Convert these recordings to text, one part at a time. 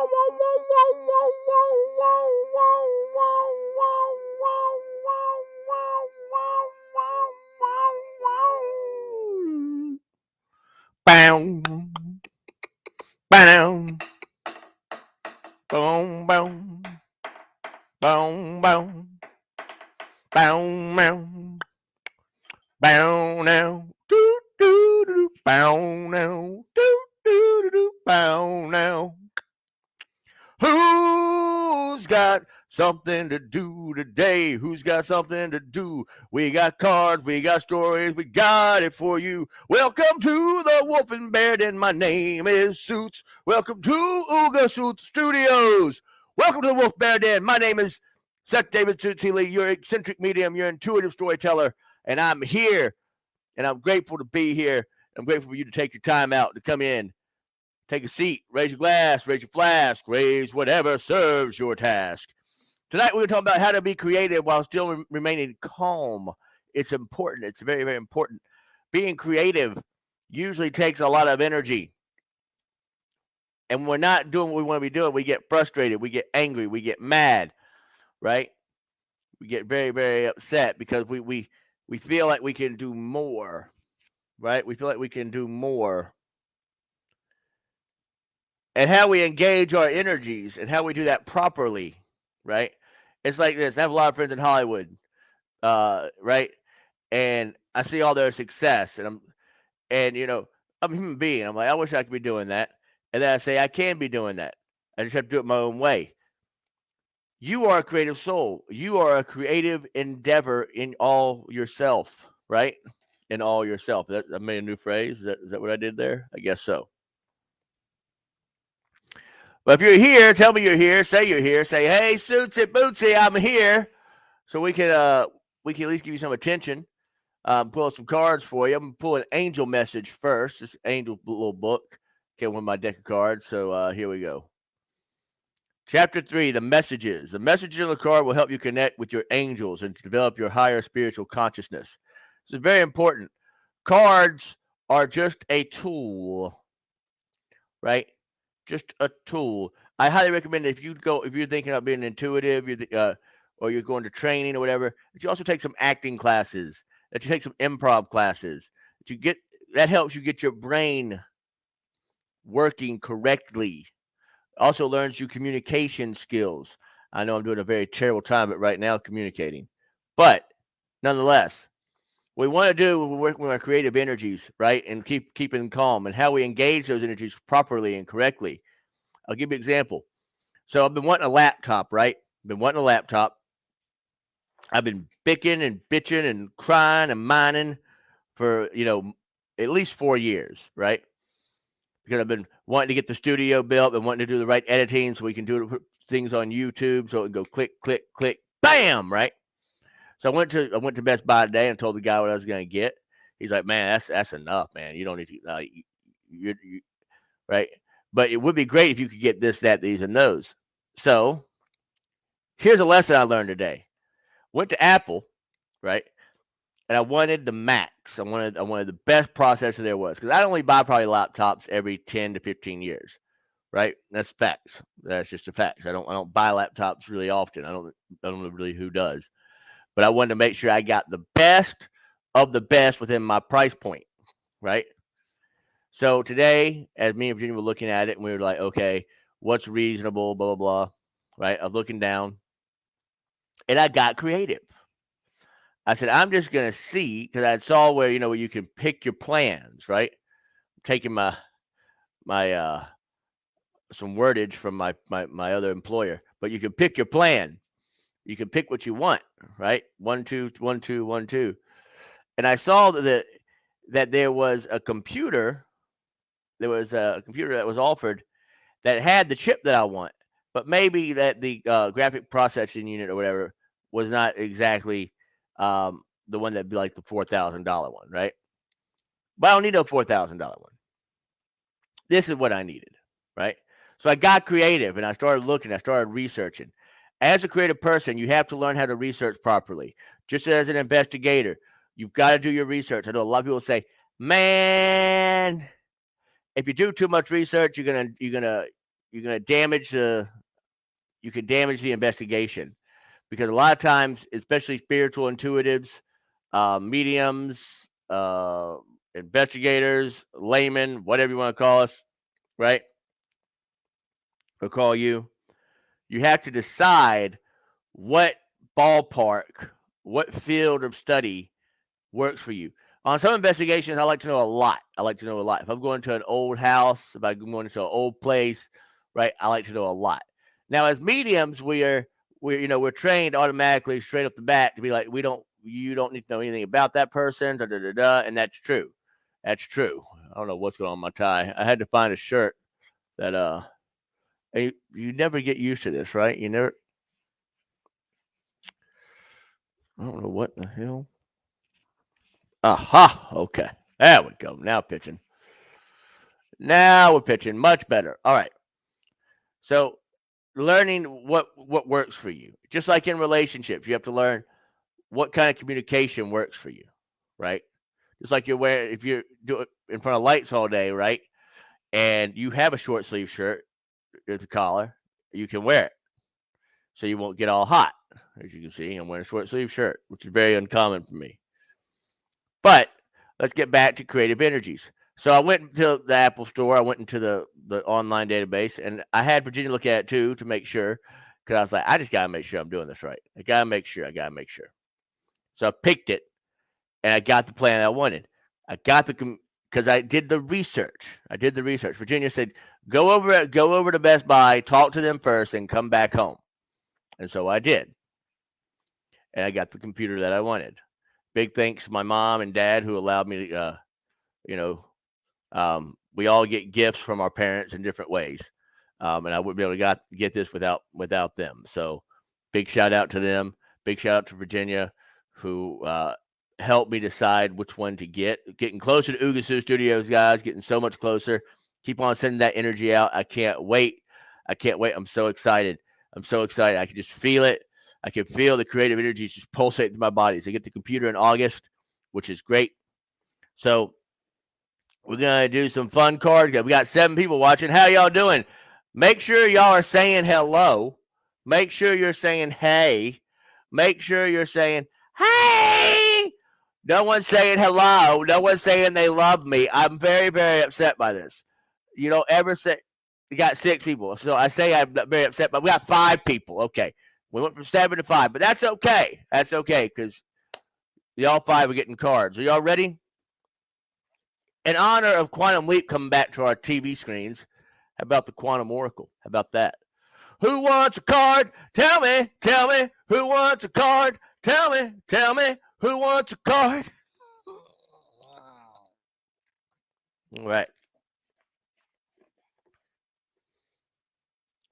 Bow, bow, boom, boom, boom, boom, bow, bow, bow now, do do do, bow now, do do do, bow now. Who's got something to do today? Who's got something to do? We got cards, we got stories, we got it for you. Welcome to the Wolf and Bear Den. My name is Suits. Welcome to Ooga Suits Studios. Welcome to the Wolf Bear Den. My name is Seth David Suits Healy, your eccentric medium, your intuitive storyteller, and I'm here, and I'm grateful to be here. I'm grateful for you to take your time out to come in. Take a seat, raise your glass, raise your flask, raise whatever serves your task. Tonight, we're going to talk about how to be creative while still remaining calm. It's important. It's very, very important. Being creative usually takes a lot of energy. And when we're not doing what we want to be doing, we get frustrated, we get angry, we get mad, right? We get very, very upset because we feel like we can do more, right? We feel like we can do more. And how we engage our energies and how we do that properly, right? It's like this. I have a lot of friends in Hollywood, right? And I see all their success, and I'm a human being. I'm like, I wish I could be doing that. And then I say, I can be doing that. I just have to do it my own way. You are a creative soul. You are a creative endeavor in all yourself, right? In all yourself. I made a new phrase. Is that what I did there? I guess so. But if you're here, tell me you're here. Say you're here. Say, hey, Suitsy Bootsy, I'm here. So we can at least give you some attention. Pull out some cards for you. I'm gonna pull an angel message first. This angel little book. Okay, one of my deck of cards. So here we go. Chapter 3, the messages. The messages on the card will help you connect with your angels and develop your higher spiritual consciousness. This is very important. Cards are just a tool, right? Just a tool. I highly recommend if you're thinking about being intuitive, or you're going to training or whatever, that you also take some acting classes, that you take some improv classes, that helps you get your brain working correctly. Also learns you communication skills. I know I'm doing a very terrible time at right now communicating, but nonetheless, we want to do we work with our creative energies, right, and keeping calm, and how we engage those energies properly and correctly. I'll give you an example. So I've been wanting a laptop, right? Been wanting a laptop. I've been bicking and bitching and crying and mining for, at least 4 years, right? Because I've been wanting to get the studio built and wanting to do the right editing so we can do things on YouTube so it can go click, click, click, bam, right? So I went to Best Buy today and told the guy what I was going to get. He's like, man, that's enough, man. You don't need to, right? But it would be great if you could get this, that, these, and those. So here's a lesson I learned today. Went to Apple, right? And I wanted the Max. I wanted the best processor there was, because I only buy probably laptops every 10 to 15 years, right? That's facts. That's just a fact. I don't buy laptops really often. I don't know really who does, but I wanted to make sure I got the best of the best within my price point, right? So today, as me and Virginia were looking at it, and we were like, okay, what's reasonable, blah, blah, blah, right? I was looking down, and I got creative. I said, I'm just going to see, because I saw where, where you can pick your plans, right? Taking my some wordage from my other employer, but you can pick your plan. You can pick what you want, right? 1, 2, 1, 2, 1, 2. And I saw that there was a computer. There was a computer that was offered that had the chip that I want, but maybe that the graphic processing unit or whatever was not exactly the one that'd be like the $4,000 one, right? But I don't need a $4,000 one. This is what I needed, right? So I got creative and I started looking, I started researching. As a creative person, you have to learn how to research properly. Just as an investigator, you've got to do your research. I know a lot of people say, man, if you do too much research, you're gonna you're gonna damage the investigation, because a lot of times, especially spiritual intuitives, mediums, investigators, laymen, whatever you want to call us, right? Or call you. You have to decide what ballpark, what field of study works for you. On some investigations, I like to know a lot. If I'm going to an old house, if I'm going to an old place, right, I like to know a lot. Now, as mediums, we're trained automatically straight off the bat to be like, you don't need to know anything about that person, and that's true. That's true. I don't know what's going on with my tie. I had to find a shirt that you never get used to this, right? You never. I don't know what the hell. Aha. Okay. There we go. Now pitching. Now we're pitching much better. All right. So learning what works for you. Just like in relationships, you have to learn what kind of communication works for you, right? Just like if you do it in front of lights all day, right? And you have a short sleeve shirt with a collar, you can wear it. So you won't get all hot. As you can see, I'm wearing a short sleeve shirt, which is very uncommon for me. But let's get back to creative energies. So I went to the Apple store. I went into the online database, and I had Virginia look at it too to make sure, because I was like, I just got to make sure I'm doing this right. I got to make sure. So I picked it, and I got the plan I wanted. I got because I did the research. Virginia said, go over to Best Buy, talk to them first, and come back home. And so I did. And I got the computer that I wanted. Big thanks to my mom and dad who allowed me to, we all get gifts from our parents in different ways. And I wouldn't be able to get this without them. So big shout out to them. Big shout out to Virginia, who helped me decide which one to get. Getting closer to Ugasu Studios, guys. Getting so much closer. Keep on sending that energy out. I can't wait. I'm so excited. I can just feel it. I can feel the creative energy just pulsate through my body. So I get the computer in August, which is great. So we're going to do some fun cards. We got 7 people watching. How y'all doing? Make sure y'all are saying hello. Make sure you're saying hey. Make sure you're saying hey. No one's saying hello. No one's saying they love me. I'm very, very upset by this. You don't ever say, we got 6 people. So I say I'm very upset, but we got 5 people. Okay. We went from 7 to 5, but that's okay. That's okay, because y'all 5 are getting cards. Are y'all ready? In honor of Quantum Leap coming back to our TV screens, how about the Quantum Oracle? How about that? Who wants a card? Tell me. Who wants a card? Tell me. Who wants a card? All right.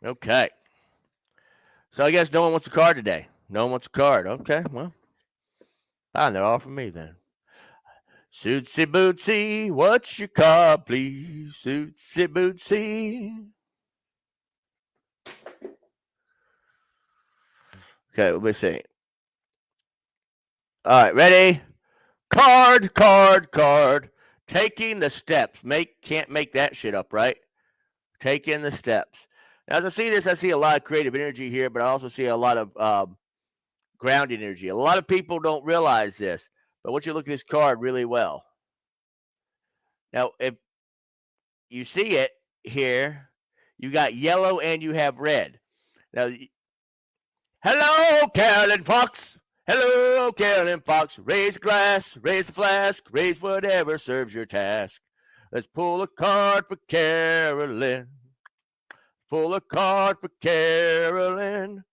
Okay. So I guess no one wants a card today. No one wants a card. Okay, well, they're all for me then. Sootsy Bootsy, what's your card, please? Sootsy Bootsy. Okay, let me see. All right, ready? Card. Taking the steps. Can't make that shit up, right? Taking the steps. Now, as I see this, I see a lot of creative energy here, but I also see a lot of grounding energy. A lot of people don't realize this, but I want you to look at this card really well. Now, if you see it here, you got yellow and you have red. Now, hello, Carolyn Fox. Hello, Carolyn Fox. Raise a glass, raise a flask, raise whatever serves your task. Let's pull a card for Carolyn. Pull a card for Carolyn.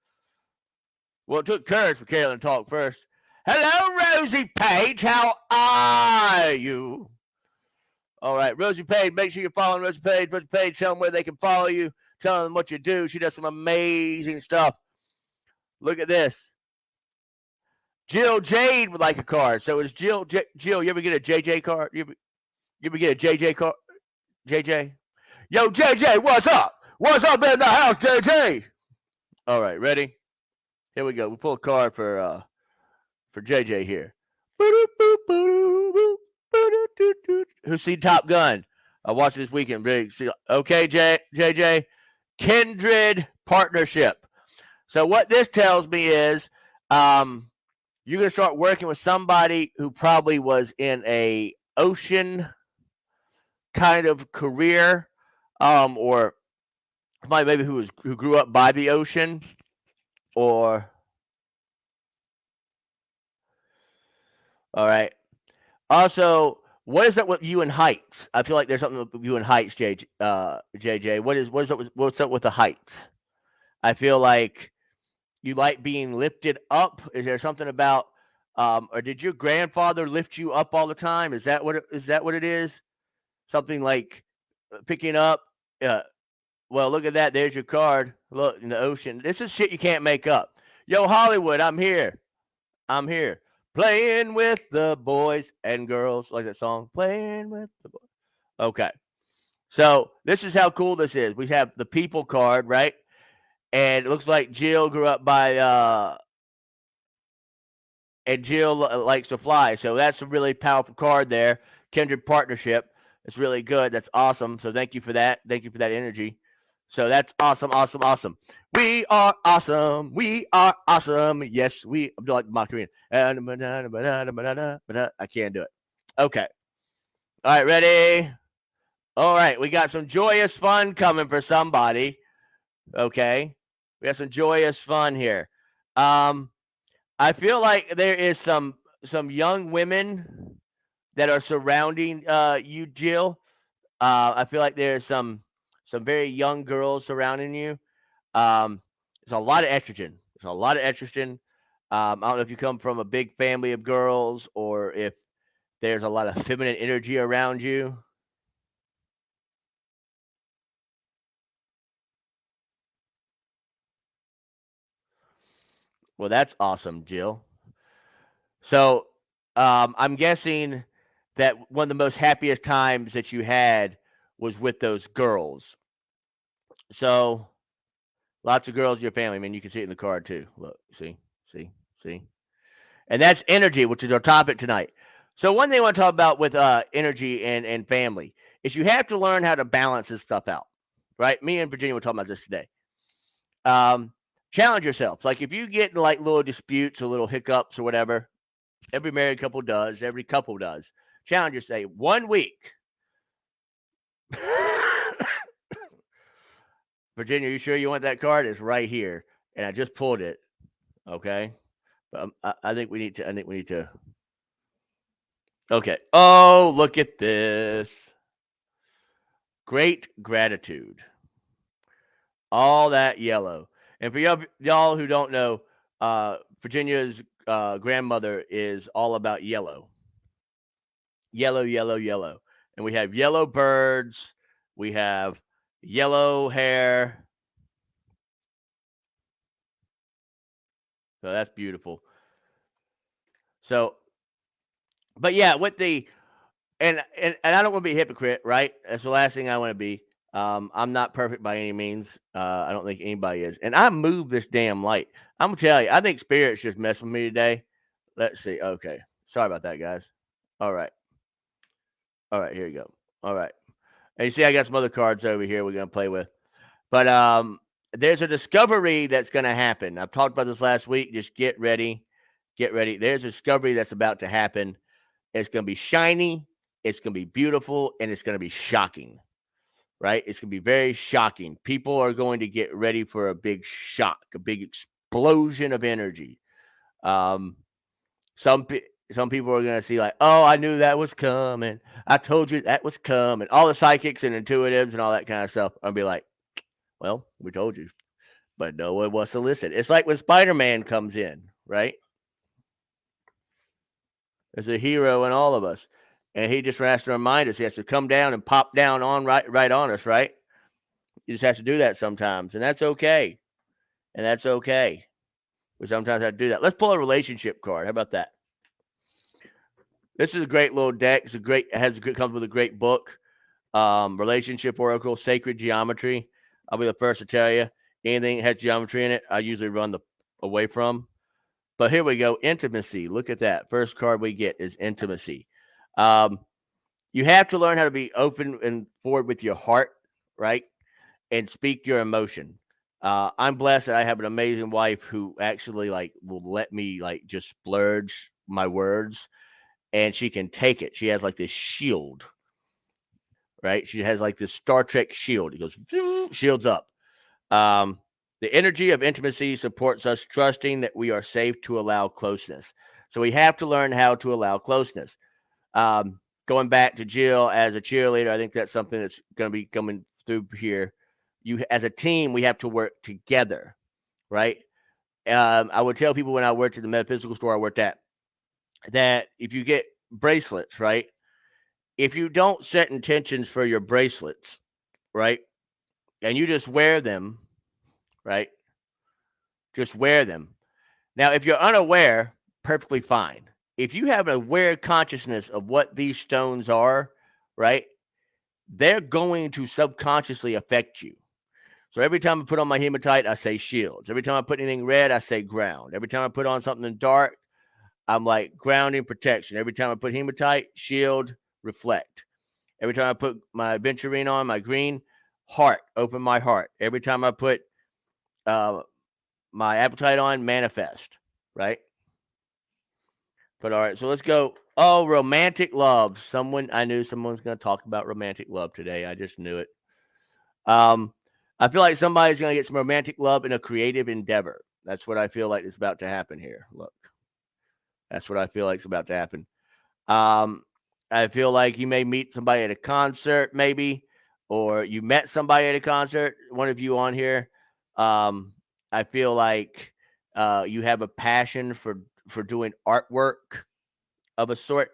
Well, it took courage for Carolyn to talk first. Hello, Rosie Page. How are you? All right, Rosie Page. Make sure you're following Rosie Page. Rosie Page, tell them where they can follow you. Tell them what you do. She does some amazing stuff. Look at this. Jill Jade would like a card. So it's Jill, you ever get a JJ card? You ever get a JJ card? JJ? Yo, JJ, what's up? What's up in the house, JJ? All right, ready? Here we go. We'll pull a card for JJ here. Who's seen Top Gun? I watched it this weekend. Okay, JJ. kindred partnership. So what this tells me is you're going to start working with somebody who probably was in a ocean kind of career, or somebody maybe who grew up by the ocean, or all right. Also, what is up with you and heights? I feel like there's something with you and heights, JJ. What's up with the heights? I feel like you like being lifted up. Is there something about, or did your grandfather lift you up all the time? Is that what it is? Something like picking up. Well, look at that. There's your card. Look in the ocean. This is shit you can't make up. Yo, Hollywood, I'm here. I'm here. Playing with the boys and girls. Like that song. Playing with the boys. Okay. So this is how cool this is. We have the people card, right? And it looks like Jill grew up by and Jill likes to fly. So that's a really powerful card there. Kindred partnership. It's really good. That's awesome. So thank you for that. Thank you for that energy. So that's awesome, awesome, awesome. We are awesome. We are awesome. Yes, we. I'm doing like my Korean. I can't do it. Okay. All right, ready? All right, we got some joyous fun coming for somebody. Okay. We got some joyous fun here. I feel like there is some young women that are surrounding you, Jill. I feel like there's some very young girls surrounding you. There's a lot of estrogen. There's a lot of estrogen. I don't know if you come from a big family of girls or if there's a lot of feminine energy around you. Well, that's awesome, Jill. So I'm guessing that one of the most happiest times that you had was with those girls. So lots of girls in your family. I mean, you can see it in the card too. Look, see. And that's energy, which is our topic tonight. So one thing I want to talk about with energy and family is you have to learn how to balance this stuff out, right? Me and Virginia were talking about this today. Challenge yourself. Like if you get in like little disputes or little hiccups or whatever, every married couple does, every couple does. Challenge yourself. 1 week. Virginia, you sure you want that card? It's right here, and I just pulled it. Okay, but I think we need to. Okay. Oh, look at this. Great gratitude. All that yellow. And for y'all who don't know, Virginia's grandmother is all about yellow. Yellow, yellow, yellow. And we have yellow birds. We have yellow hair. So that's beautiful. So, but yeah, with the and I don't want to be a hypocrite, right? That's the last thing I want to be. I'm not perfect by any means. I don't think anybody is. And I moved this damn light. I'm gonna tell you, I think spirits just messed with me today. Let's see. Okay. Sorry about that, guys. All right. All right, here you go. All right. And you see I got some other cards over here we're gonna play with. But there's a discovery that's gonna happen. I've talked about this last week. Just get ready. Get ready. There's a discovery that's about to happen. It's gonna be shiny, it's gonna be beautiful, and it's gonna be shocking. Right? It's going to be very shocking. People are going to get ready for a big shock, a big explosion of energy. Some people are going to see like, oh, I knew that was coming. I told you that was coming. All the psychics and intuitives and all that kind of stuff. I'll be like, well, we told you, but no one wants to listen. It's like when Spider-Man comes in, right? There's a hero in all of us. And he just has to remind us he has to come down and pop down on right on us, right? He just has to do that sometimes, and that's okay. And that's okay. We sometimes have to do that. Let's pull a relationship card. How about that? This is a great little deck. It comes with a great book. Relationship Oracle, Sacred Geometry. I'll be the first to tell you, anything that has geometry in it, I usually run away from. But here we go. Intimacy. Look at that. First card we get is intimacy. You have to learn how to be open and forward with your heart, right? and speak your emotion. I'm blessed that I have an amazing wife who actually like will let me like just splurge my words, and she can take it. She has like this shield, right? She has like this Star Trek shield. It goes shields up. Um, the energy of intimacy supports us trusting that we are safe to allow closeness. So we have to learn how to allow closeness. Going back to Jill as a cheerleader, I think that's something that's going to be coming through here. You, as a team, we have to work together, right? I would tell people when I worked at the metaphysical store I worked at that if you get bracelets, right? If you don't set intentions for your bracelets, right, and you just wear them, right, just wear them. Now, if you're unaware, perfectly fine. If you have an aware consciousness of what these stones are, right, they're going to subconsciously affect you. So every time I put on my hematite, I say shields. Every time I put anything red, I say ground. Every time I put on something dark, I'm like grounding protection. Every time I put hematite, shield, reflect. Every time I put my aventurine on, my green, heart, open my heart. Every time I put my appetite on, manifest, right? But all right, so let's go. Oh, romantic love. I knew someone's going to talk about romantic love today. I just knew it. I feel like somebody's going to get some romantic love in a creative endeavor. That's what I feel like is about to happen here. Look, that's what I feel like is about to happen. I feel like you may meet somebody at a concert, maybe, or you met somebody at a concert. One of you on here. I feel like you have a passion for doing artwork of a sort.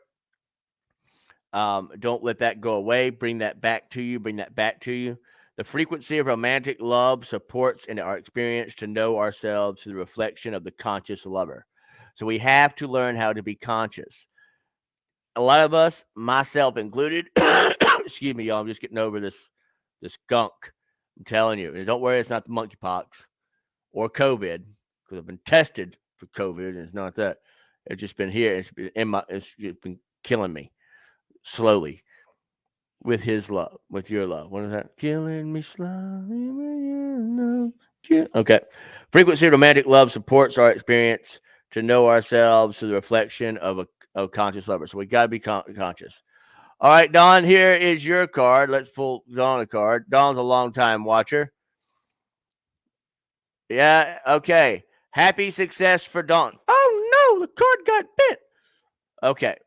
Don't let that go away. Bring that back to you. Bring that back to you. The frequency of romantic love supports in our experience to know ourselves through the reflection of the conscious lover. So we have to learn how to be conscious. A lot of us, myself included, excuse me, y'all, I'm just getting over this gunk. I'm telling you. And don't worry, it's not the monkeypox or COVID, because I've been tested for COVID, and it's not that. It's just been here. It's been killing me slowly with his love, with your love. What is that? Killing me slowly with your love. Okay. Frequency of romantic love supports our experience to know ourselves through the reflection of a conscious lover. So we got to be conscious. All right, Don, here is your card. Let's pull Don a card. Don's a long-time watcher. Yeah, okay. Happy success for Don. Oh, no, the card got bit. Okay.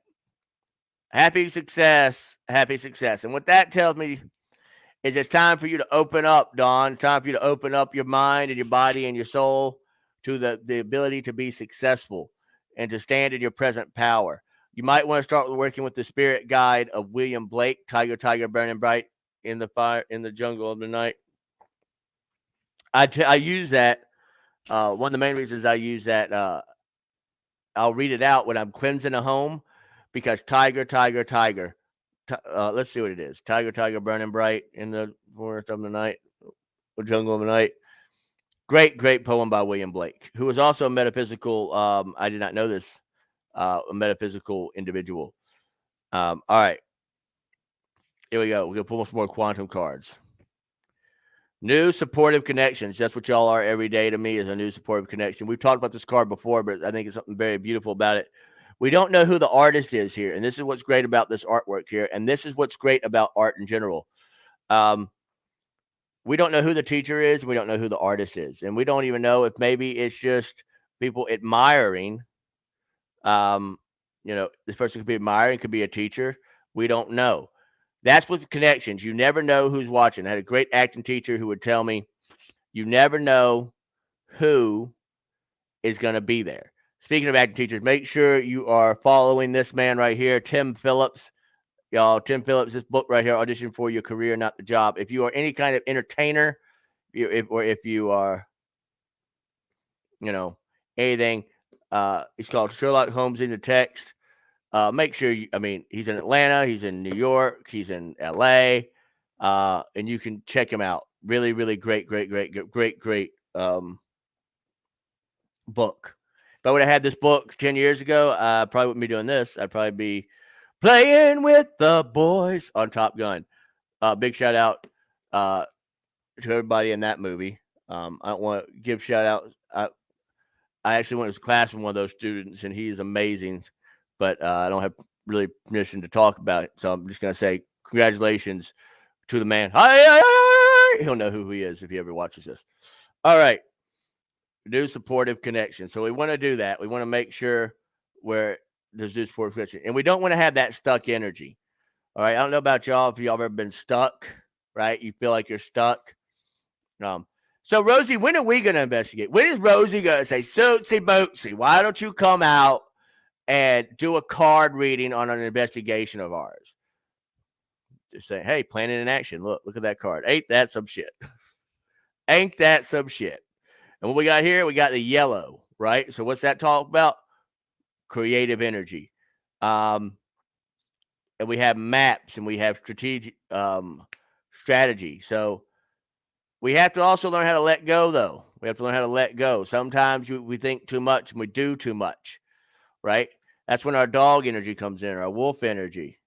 Happy success. Happy success. And what that tells me is it's time for you to open up, Don. It's time for you to open up your mind and your body and your soul to the ability to be successful and to stand in your present power. You might want to start working with the spirit guide of William Blake, Tiger, Tiger, Burning Bright in the fire, in the jungle of the night. I use that. One of the main reasons I use that, I'll read it out when I'm cleansing a home, because Tiger, Tiger, Tiger. Let's see what it is. Tiger, Tiger, Burning Bright in the forest of the night, or jungle of the night. Great, great poem by William Blake, who was also a metaphysical. I did not know this. A metaphysical individual. All right, here we go. We're gonna pull some more quantum cards. New supportive connections. That's what y'all are every day to me, is a new supportive connection. We've talked about this card before, but I think it's something very beautiful about it. We don't know who the artist is here, and this is what's great about this artwork here, and this is what's great about art in general. We don't know who the teacher is. We don't know who the artist is, and we don't even know if maybe it's just people admiring. This person could be admiring, could be a teacher. We don't know. That's with connections. You never know who's watching. I had a great acting teacher who would tell me, you never know who is going to be there. Speaking of acting teachers, make sure you are following this man right here, Tim Phillips. Y'all, Tim Phillips, this book right here, Audition for Your Career, Not the Job. If you are any kind of entertainer, if you are, anything, it's called Sherlock Holmes in the Text. Make sure he's in Atlanta, he's in New York, he's in LA, and you can check him out. Really, really great book. If I would have had this book 10 years ago, I probably wouldn't be doing this. I'd probably be playing with the boys on Top Gun. Big shout out to everybody in that movie. I don't want to give shout out. I actually went to class with one of those students, and he's amazing. But I don't have really permission to talk about it, so I'm just gonna say congratulations to the man. He'll know who he is if he ever watches this. All right, do supportive connection. So we want to do that. We want to make sure where there's this supportive connection, and we don't want to have that stuck energy. All right, I don't know about y'all if y'all ever been stuck. Right, you feel like you're stuck. So Rosie, when are we going to investigate? When is Rosie going to say, Sootsy Bootsy, why don't you come out and do a card reading on an investigation of ours? Just saying, hey, planning in action. Look at that card. Ain't that some shit? Ain't that some shit? And what we got here, we got the yellow, right? So what's that talk about? Creative energy. And we have maps and we have strategic strategy. So we have to also learn how to let go, though. We have to learn how to let go. Sometimes we think too much and we do too much, right? That's when our dog energy comes in, our wolf energy.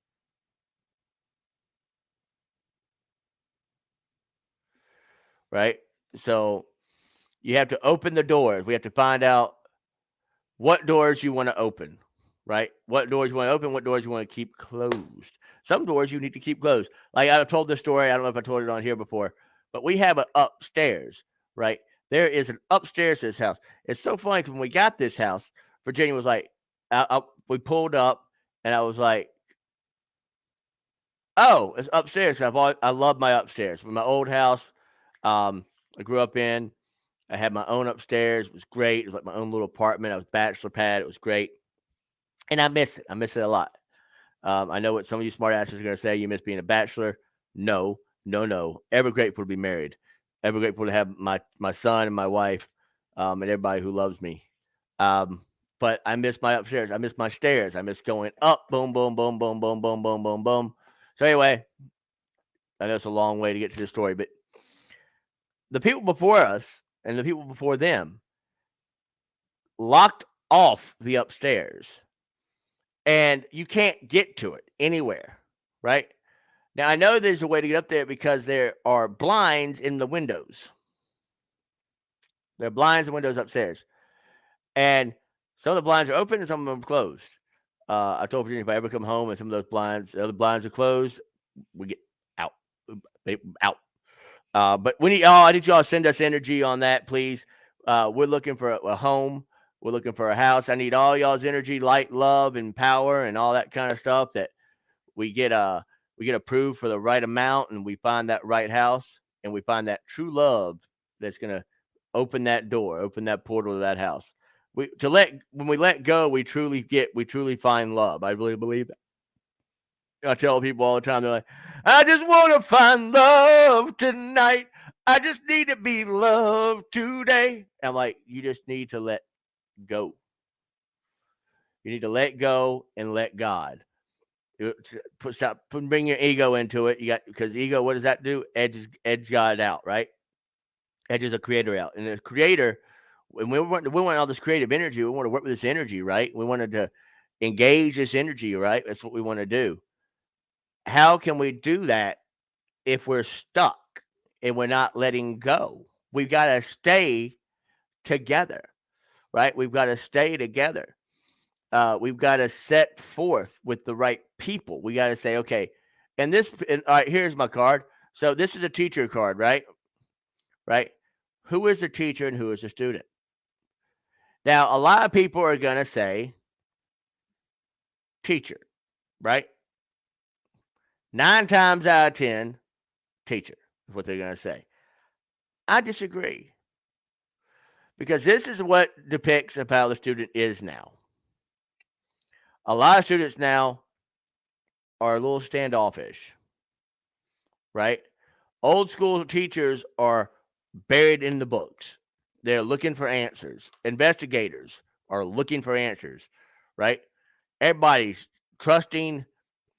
Right? So you have to open the doors. We have to find out what doors you want to open, right? What doors you want to open, what doors you want to keep closed. Some doors you need to keep closed. Like I told this story, I don't know if I told it on here before, but we have an upstairs, right? There is an upstairs to this house. It's so funny because when we got this house, Virginia was like, we pulled up and I was like, oh, it's upstairs. I love my upstairs. With my old house, I grew up in, I had my own upstairs. It was great. It was like my own little apartment. I was bachelor pad. It was great. And I miss it. I miss it a lot. I know what some of you smart asses are going to say. You miss being a bachelor. No. Ever grateful to be married. Ever grateful to have my son and my wife and everybody who loves me. But I miss my upstairs. I miss my stairs. I miss going up. Boom, boom, boom, boom, boom, boom, boom, boom, boom. So anyway, I know it's a long way to get to this story, but the people before us and the people before them locked off the upstairs. And you can't get to it anywhere, right? Now, I know there's a way to get up there because there are blinds in the windows. There are blinds and windows upstairs. And some of the blinds are open and some of them are closed. I told Virginia if I ever come home and some of those blinds, the other blinds are closed, we get out. But I need y'all to send us energy on that, please. We're looking for a home. We're looking for a house. I need all y'all's energy, light, love, and power, and all that kind of stuff. That we get approved for the right amount, and we find that right house, and we find that true love that's gonna open that door, open that portal to that house. When we let go, we truly find love. I really believe that. I tell people all the time, they're like, I just want to find love tonight. I just need to be loved today. I'm like, you just need to let go. You need to let go and let God. Stop bring your ego into it. Because ego, what does that do? Edge God out, right? Edges the creator out. And the creator, when we want all this creative energy, we want to work with this energy, right? We wanted to engage this energy, right? That's what we want to do. How can we do that if we're stuck and we're not letting go? We've got to stay together, right? We've got to stay together. We've got to set forth with the right people. We got to say, okay, all right, here's my card. So this is a teacher card, right? Right? Who is the teacher and who is the student? Now, a lot of people are going to say teacher, right? 9 times out of 10, teacher is what they're going to say. I disagree. Because this is what depicts of how the student is now. A lot of students now are a little standoffish, right? Old school teachers are buried in the books. They're looking for answers. Investigators are looking for answers, right? Everybody's trusting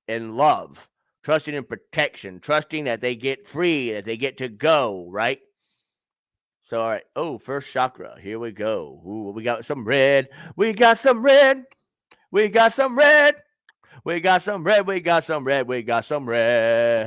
in love, trusting in protection, trusting that they get free, that they get to go, right? So, all right. Oh, first chakra. Here we go. Ooh, we got some red. We got some red. We got some red. We got some red. We got some red. We got some red.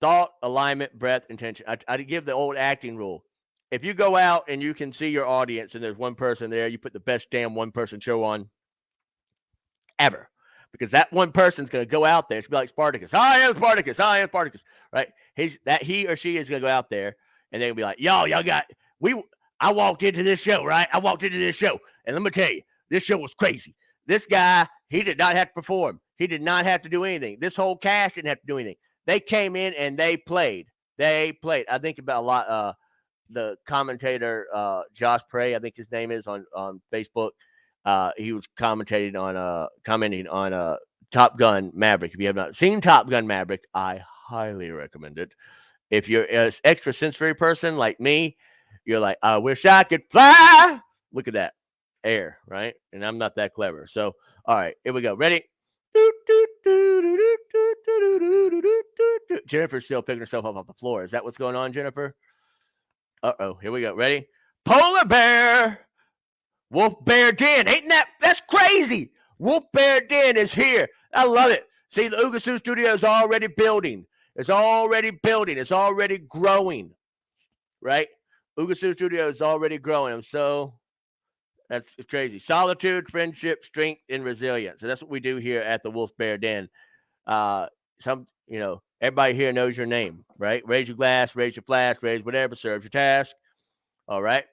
Thought, alignment, breath, intention. I give the old acting rule. If you go out and you can see your audience and there's one person there, you put the best damn one person show on ever. Because that one person's going to go out there. It's be like Spartacus. I am Spartacus. I am Spartacus. Right? He or she is going to go out there and they're going to be like, y'all got, I walked into this show, right? I walked into this show. And let me tell you, this show was crazy. This guy, he did not have to perform. He did not have to do anything. This whole cast didn't have to do anything. They came in and they played. I think about a lot. The commentator, Josh Prey, I think his name is on Facebook. He was commenting on Top Gun Maverick. If you have not seen Top Gun Maverick, I highly recommend it. If you're an extrasensory person like me, you're like, I wish I could fly. Look at that air, right? And I'm not that clever. So, all right, here we go. Ready? Jennifer's still picking herself up off the floor. Is that what's going on, Jennifer? Uh-oh, here we go. Ready? Polar bear. Wolf Bear Den. That's crazy. Wolf Bear Den is here. I love it. See, the Ugasu Studio is already building. It's already building. It's already growing. Right? Ugasu Studio is already growing. That's crazy. Solitude, friendship, strength, and resilience. So that's what we do here at the Wolf Bear Den. Everybody here knows your name, right? Raise your glass, raise your flask, raise whatever serves your task. All right.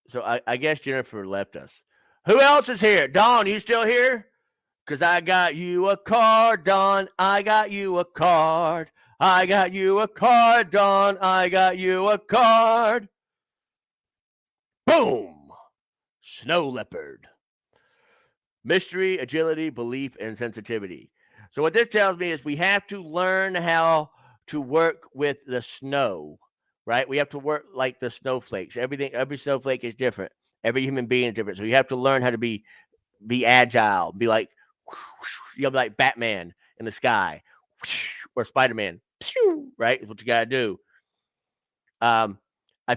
So I guess Jennifer left us. Who else is here? Dawn, you still here? Because I got you a card, Dawn. I got you a card. I got you a card, Dawn. I got you a card. Boom. Snow leopard. Mystery, agility, belief, and sensitivity. So what this tells me is we have to learn how to work with the snow, right? We have to work like the snowflakes. Every snowflake is different. Every human being is different. So you have to learn how to be agile, be like Batman in the sky or Spider-Man, right? Is what you got to do. I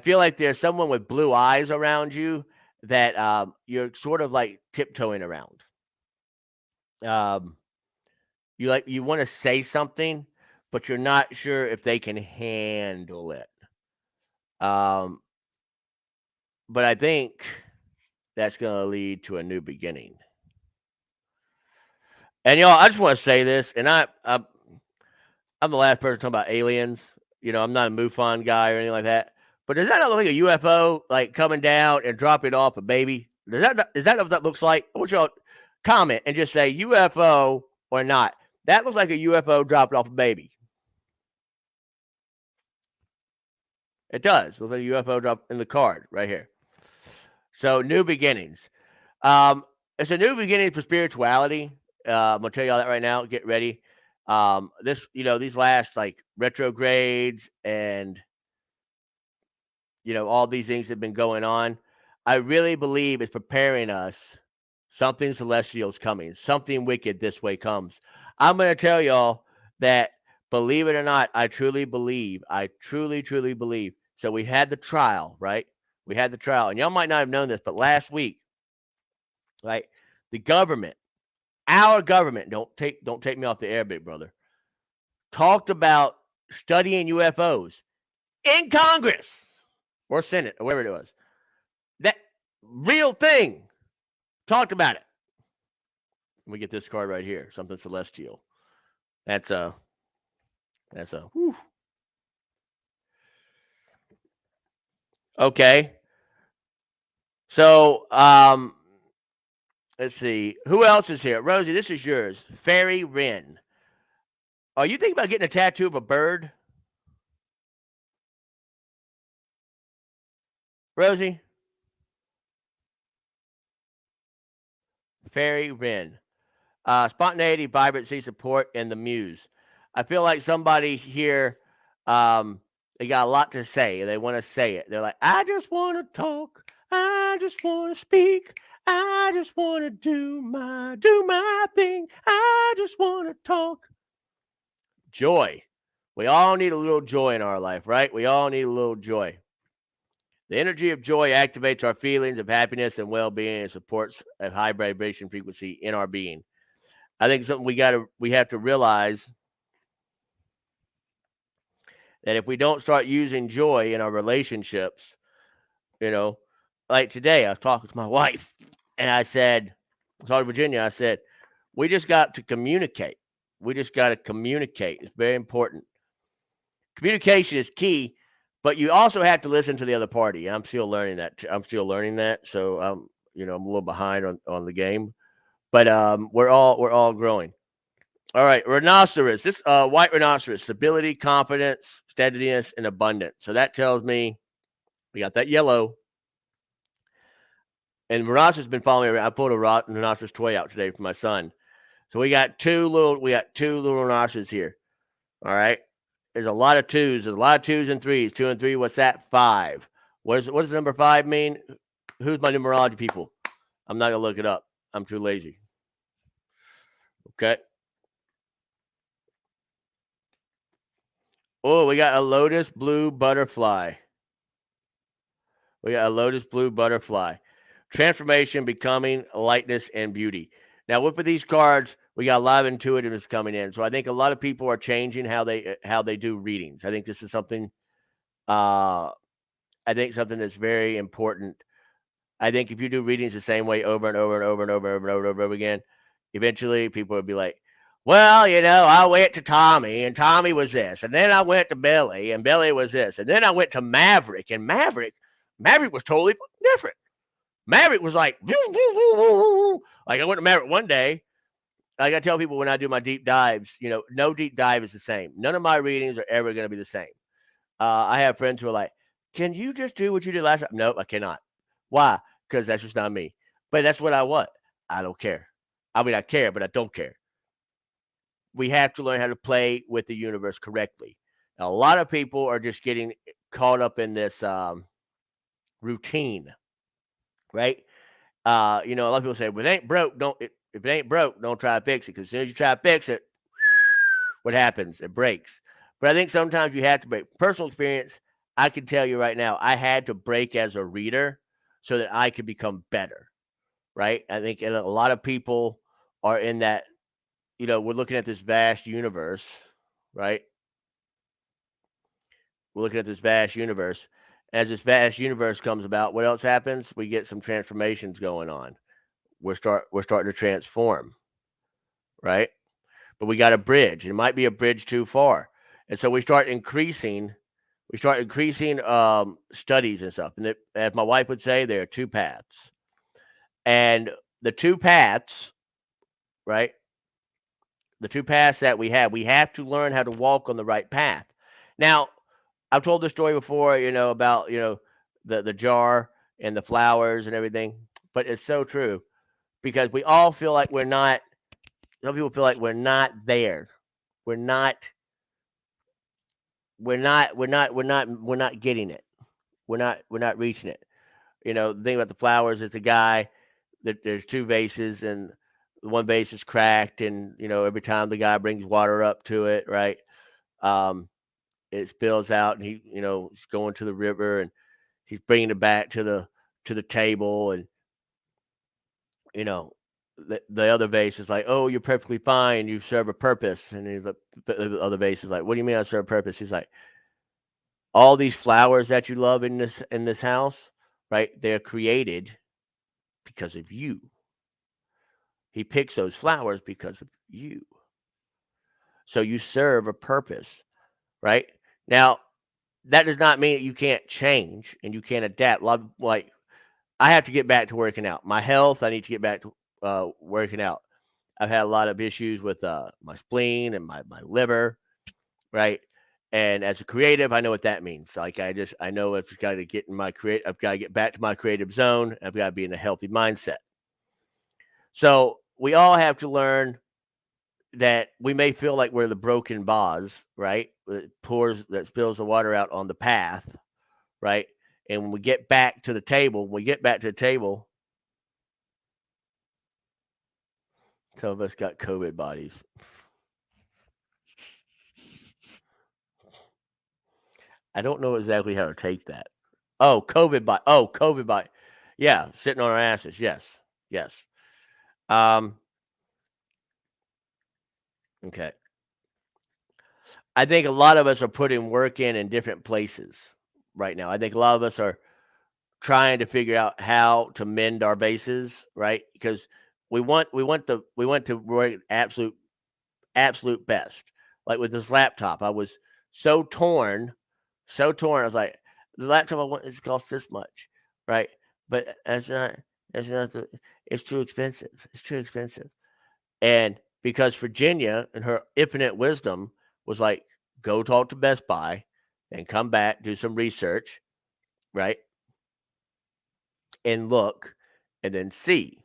feel like there's someone with blue eyes around you that you're sort of like tiptoeing around. You want to say something, but you're not sure if they can handle it. But I think that's going to lead to a new beginning. And y'all, I just want to say this, and I'm the last person talking about aliens. I'm not a MUFON guy or anything like that. But does that not look like a UFO, like coming down and dropping off a baby? Is that what that looks like? I want y'all to comment and just say UFO or not. That looks like a UFO dropping off a baby. It does. It looks like a UFO drop in the card right here. So new beginnings. It's a new beginning for spirituality. I'm gonna tell you all that right now. Get ready. These last like retrogrades and all these things have been going on. I really believe it's preparing us. Something celestial is coming. Something wicked this way comes. I'm going to tell y'all that, believe it or not, I truly believe. I truly, truly believe. So we had the trial, right? We had the trial. And y'all might not have known this, but last week, right, the government, our government, don't take me off the air, big brother, talked about studying UFOs in Congress or Senate or wherever it was. That real thing. Talked about it. We get this card right here. Something celestial. That's a whew. Okay. So, let's see. Who else is here? Rosie, this is yours. Fairy Wren. Are you thinking about getting a tattoo of a bird? Rosie? Fairy Wren. Spontaneity, vibrancy, support, and the muse. I feel like somebody here, they got a lot to say. They want to say it. They're like, I just want to talk. I just want to speak. I just want to do my thing. I just want to talk. Joy. We all need a little joy in our life, right? We all need a little joy. The energy of joy activates our feelings of happiness and well-being and supports a high vibration frequency in our being. I think something we have to realize that if we don't start using joy in our relationships, you know, like today, I was talking to my wife and I said, I was in Virginia, I said, we just got to communicate. We just got to communicate. It's very important. Communication is key, but you also have to listen to the other party. I'm still learning that. I'm still learning that. So I'm a little behind on the game, but we're all growing. All right, rhinoceros. This white rhinoceros: stability, confidence, steadiness, and abundance. So that tells me we got that yellow. And rhinoceros has been following me around. I pulled a rhinoceros toy out today for my son. So we got two little rhinoceroses here. All right. There's a lot of twos. There's a lot of twos and threes. 2 and 3. What's that? 5. What does the number 5 mean? Who's my numerology people? I'm not gonna look it up. I'm too lazy. Okay. Oh, we got a lotus blue butterfly. We got a lotus blue butterfly. Transformation, becoming, lightness, and beauty. Now, with these cards, we got a lot of intuitiveness coming in. So I think a lot of people are changing how they do readings. I think this is something. I think something that's very important. I think if you do readings the same way over and over and over and over and over and over again, eventually people will be like, well, I went to Tommy and Tommy was this. And then I went to Billy and Billy was this. And then I went to Maverick and Maverick was totally different. Maverick was like I went to Maverick one day. Like I tell people when I do my deep dives, no deep dive is the same. None of my readings are ever going to be the same. I have friends who are like, can you just do what you did last time? Nope, I cannot. Why? Because that's just not me. But that's what I want. I don't care. I mean, I care, but I don't care. We have to learn how to play with the universe correctly. Now, a lot of people are just getting caught up in this routine, right? A lot of people say, "Well, it ain't broke. If it ain't broke, don't try to fix it." Because as soon as you try to fix it, what happens? It breaks. But I think sometimes you have to break. Personal experience, I can tell you right now, I had to break as a reader so that I could become better, right? I think a lot of people are in that, we're looking at this vast universe, right? We're looking at this vast universe. As this vast universe comes about, what else happens? We get some transformations going on. We're starting to transform, right? But we got a bridge. It might be a bridge too far. And so we start increasing studies and stuff. And as my wife would say, there are two paths. And the two paths, right? The two paths that we have to learn how to walk on the right path. Now, I've told this story before, about, the jar and the flowers and everything, but it's so true because we all feel like we're not, some people feel like we're not there. We're not getting it. We're not reaching it. The thing about the flowers is the guy that there's two vases and one vase is cracked and every time the guy brings water up to it, right? It spills out and he's going to the river and he's bringing it back to the table and the other vase is like, oh, you're perfectly fine, you serve a purpose. And the other vase is like, what do you mean I serve a purpose? He's like, all these flowers that you love in this house, right? They're created because of you. He picks those flowers because of you. So you serve a purpose, right? Now, that does not mean that you can't change and you can't adapt. Like I have to get back to working out. My health, I need to get back to working out. I've had a lot of issues with my spleen and my liver, right? And as a creative, I know what that means. Like I know I've got to get in my I've got to get back to my creative zone. I've got to be in a healthy mindset. So we all have to learn that we may feel like we're the broken vase, right? That spills the water out on the path, right? And when we get back to the table, some of us got COVID bodies. I don't know exactly how to take that. Oh, COVID body. Oh, COVID body. Yeah, sitting on our asses. Yes, yes. Okay. I think a lot of us are putting work in different places right now. I think a lot of us are trying to figure out how to mend our bases, right? Because we want to work absolute best. Like with this laptop, I was so torn, so torn. I was like, the laptop I want is cost this much, right? But that's not the, it's too expensive. It's too expensive. And because Virginia and her infinite wisdom was like, go talk to Best Buy and come back, do some research, right? And look and then see.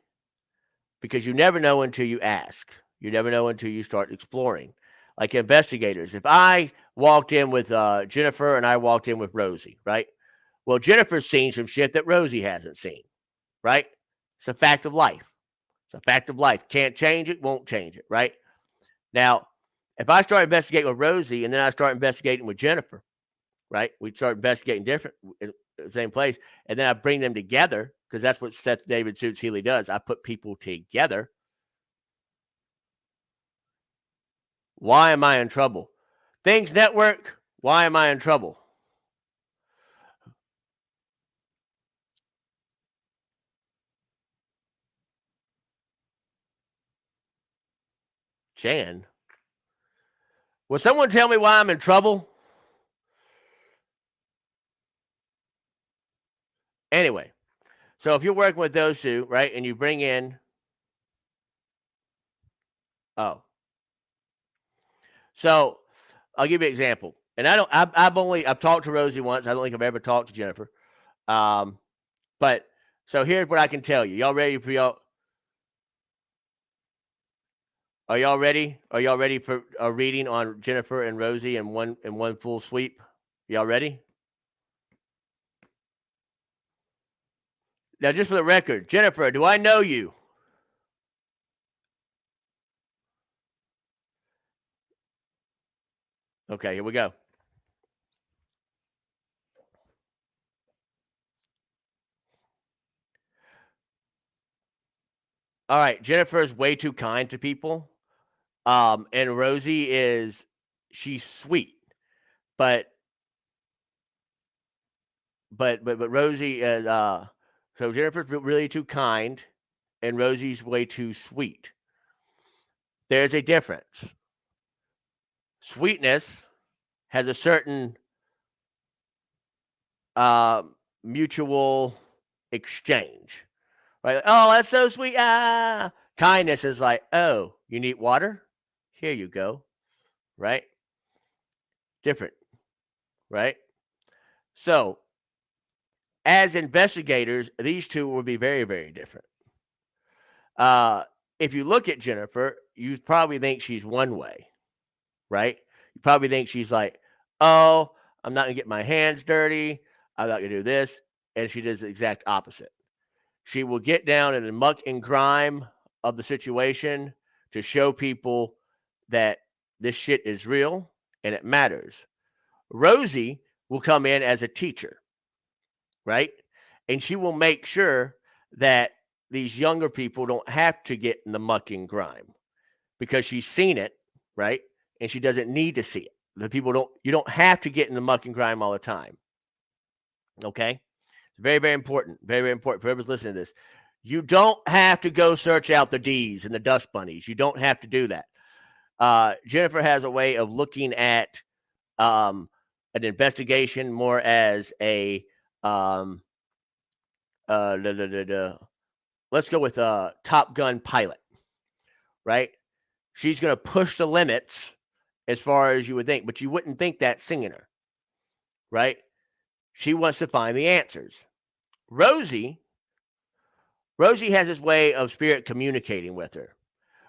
Because you never know until you ask. You never know until you start exploring. Like investigators, if I walked in with Jennifer and I walked in with Rosie, right? Well, Jennifer's seen some shit that Rosie hasn't seen, right? It's a fact of life. It's a fact of life. Can't change it, won't change it, right? Now, if I start investigating with Rosie and then I start investigating with Jennifer, right? We start investigating different in the same place, and then I bring them together because that's what Seth David Suits Healy does. I put people together. Why am I in trouble? Things Network, why am I in trouble? Jan, will someone tell me why I'm in trouble? Anyway, so if you're working with those two, right, and you bring in, oh, so I'll give you an example. And I've talked to Rosie once. I don't think I've ever talked to Jennifer. Um, but so here's what I can tell you. Y'all ready for y'all? Are y'all ready? Are y'all ready for a reading on Jennifer and Rosie in one full sweep? Y'all ready? Now, just for the record, Jennifer, do I know you? Okay, here we go. All right, Jennifer is way too kind to people. And Rosie is she's sweet, but but Rosie is so Jennifer's really too kind, and Rosie's way too sweet. There's a difference. Sweetness has a certain uh, mutual exchange, right? Oh, that's so sweet. Ah, kindness is like, oh, you need water? Here you go, right? Different, right? So, as investigators, these two will be very, very different. Uh, if you look at Jennifer, you probably think she's one way, right? You probably think she's like, oh, I'm not gonna get my hands dirty. I'm not gonna do this. And she does the exact opposite. She will get down in the muck and grime of the situation to show people that this shit is real and it matters. Rosie will come in as a teacher, right? And she will make sure that these younger people don't have to get in the muck and grime because she's seen it, right? And she doesn't need to see it. The people don't, you don't have to get in the muck and grime all the time. Okay? It's very, very important. Very, very important for whoever's listening to this. You don't have to go search out the D's and the dust bunnies. You don't have to do that. Jennifer has a way of looking at an investigation more as a let's go with Top Gun pilot, right? She's going to push the limits as far as you would think, but you wouldn't think that seeing her, right? She wants to find the answers. Rosie has this way of spirit communicating with her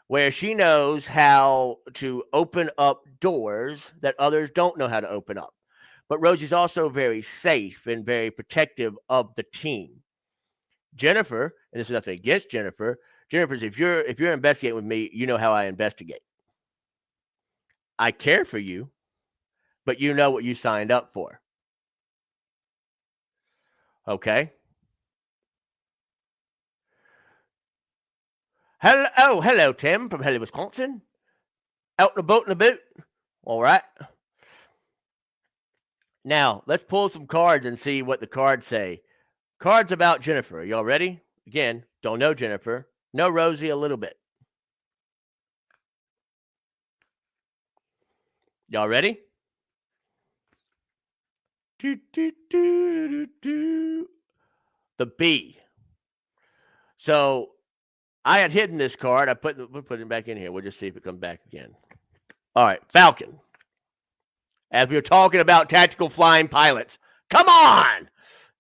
where she knows how to open up doors that others don't know how to open up. But Rosie's also very safe and very protective of the team. Jennifer, and this is nothing against Jennifer. Jennifer's if you're investigating with me, you know how I investigate. I care for you, but you know what you signed up for. Okay. Hello, Tim from Hello, Wisconsin. Out in the boat in the boot. All right. Now, let's pull some cards and see what the cards say. Cards about Jennifer. Y'all ready? Again, don't know Jennifer. Know Rosie a little bit. Y'all ready? The B. So I had hidden this card. We'll put it back in here. We'll just see if it comes back again. All right, Falcon. As we were talking about tactical flying pilots. Come on.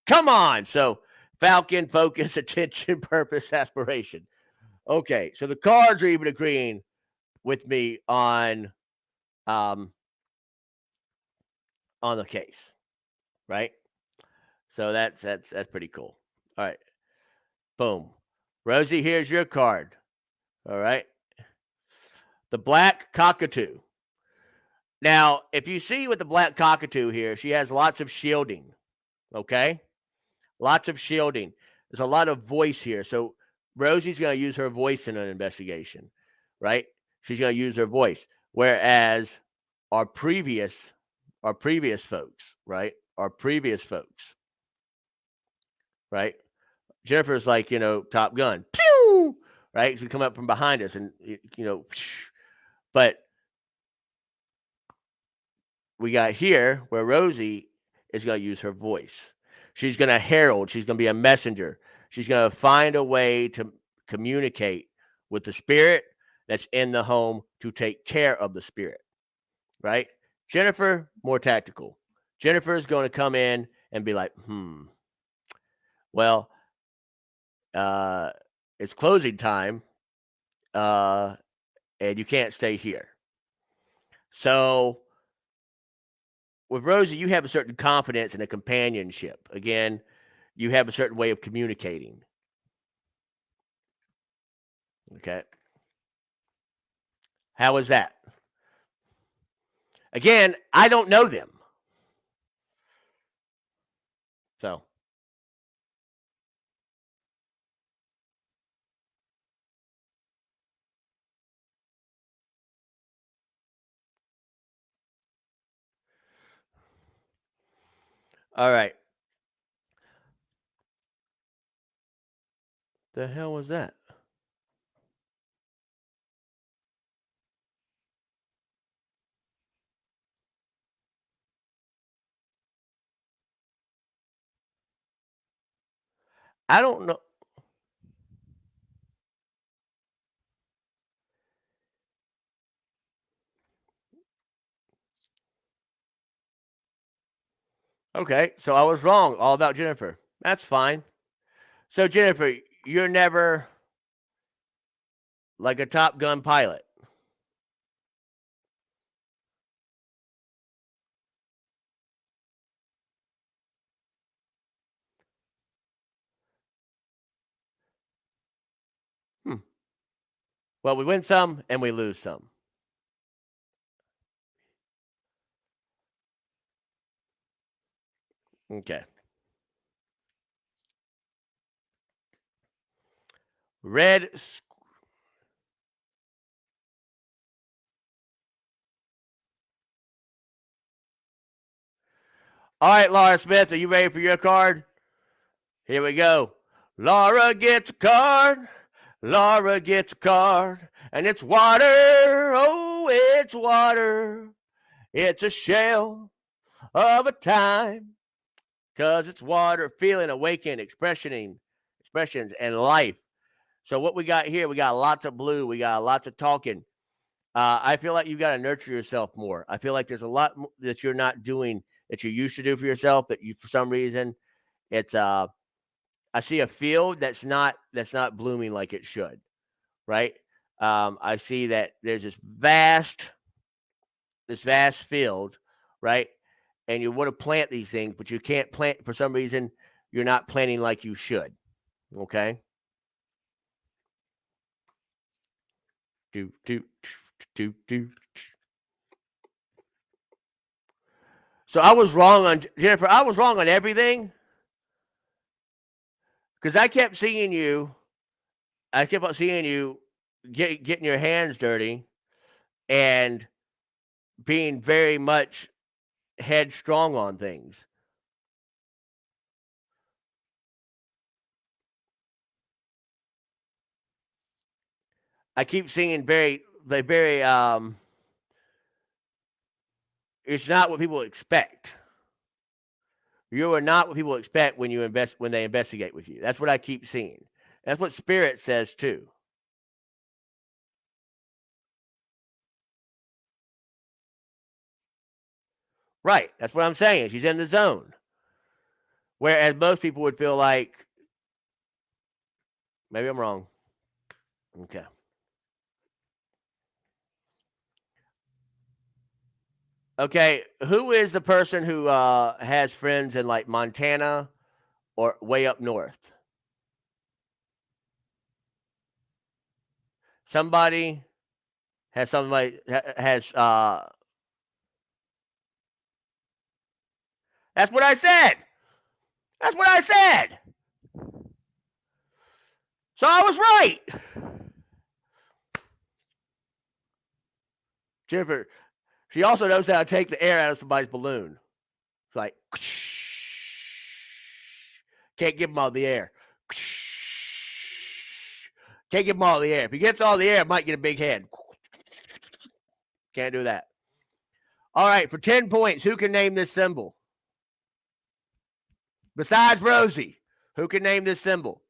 Come on. So Falcon, focus, attention, purpose, aspiration. Okay, so the cards are even agreeing with me on the case, right? So that's pretty cool. All right, boom. Rosie, here's your card. All right, the black cockatoo. Now, if you see with the black cockatoo here, she has lots of shielding. Okay, lots of shielding. There's a lot of voice here. So Rosie's going to use her voice in an investigation, right? She's going to use her voice. Whereas our previous folks, right? Our previous folks, right? Jennifer's like, Top Gun, pew, right? She come up from behind us, and but we got here where Rosie is going to use her voice. She's going to herald. She's going to be a messenger. She's going to find a way to communicate with the spirit that's in the home to take care of the spirit, right? Jennifer, more tactical. Jennifer is going to come in and be like, well, it's closing time, and you can't stay here. So with Rosie, you have a certain confidence and a companionship. Again, you have a certain way of communicating. Okay. How is that? Again, I don't know them. So. All right. The hell was that? I don't know. Okay, so I was wrong all about Jennifer. That's fine. So Jennifer, you're never like a Top Gun pilot. Well, we win some and we lose some. Okay. Red. All right, Laura Smith, are you ready for your card? Here we go. Laura gets a card. Laura gets a card. And it's water. Oh, it's water. It's a shell of a time. Because it's water, feeling, awakening, expressions, and life. So what we got here, we got lots of blue. We got lots of talking. I feel like you got to nurture yourself more. I feel like there's a lot that you're not doing that you used to do for yourself that you, for some reason, it's I see a field that's not blooming like it should, right? I see that there's this vast field, right? And you want to plant these things, but you can't plant for some reason. You're not planting like you should. Okay. Do. So I was wrong on Jennifer. I was wrong on everything because I kept seeing you. I kept on seeing you getting your hands dirty and being very much headstrong on things. I keep seeing very it's not what people expect. You are not what people expect when they investigate with you. That's what I keep seeing. That's what Spirit says too. Right. That's what I'm saying. She's in the zone. Whereas most people would feel like, maybe I'm wrong. Okay. Okay. Who is the person who has friends in like Montana or way up north? Somebody has somebody has that's what I said. That's what I said. So I was right. Jennifer, she also knows how to take the air out of somebody's balloon. It's like, can't give him all the air. Can't give him all the air. If he gets all the air, it might get a big head. Can't do that. All right, for 10 points, who can name this symbol? Besides Rosie, who can name this symbol?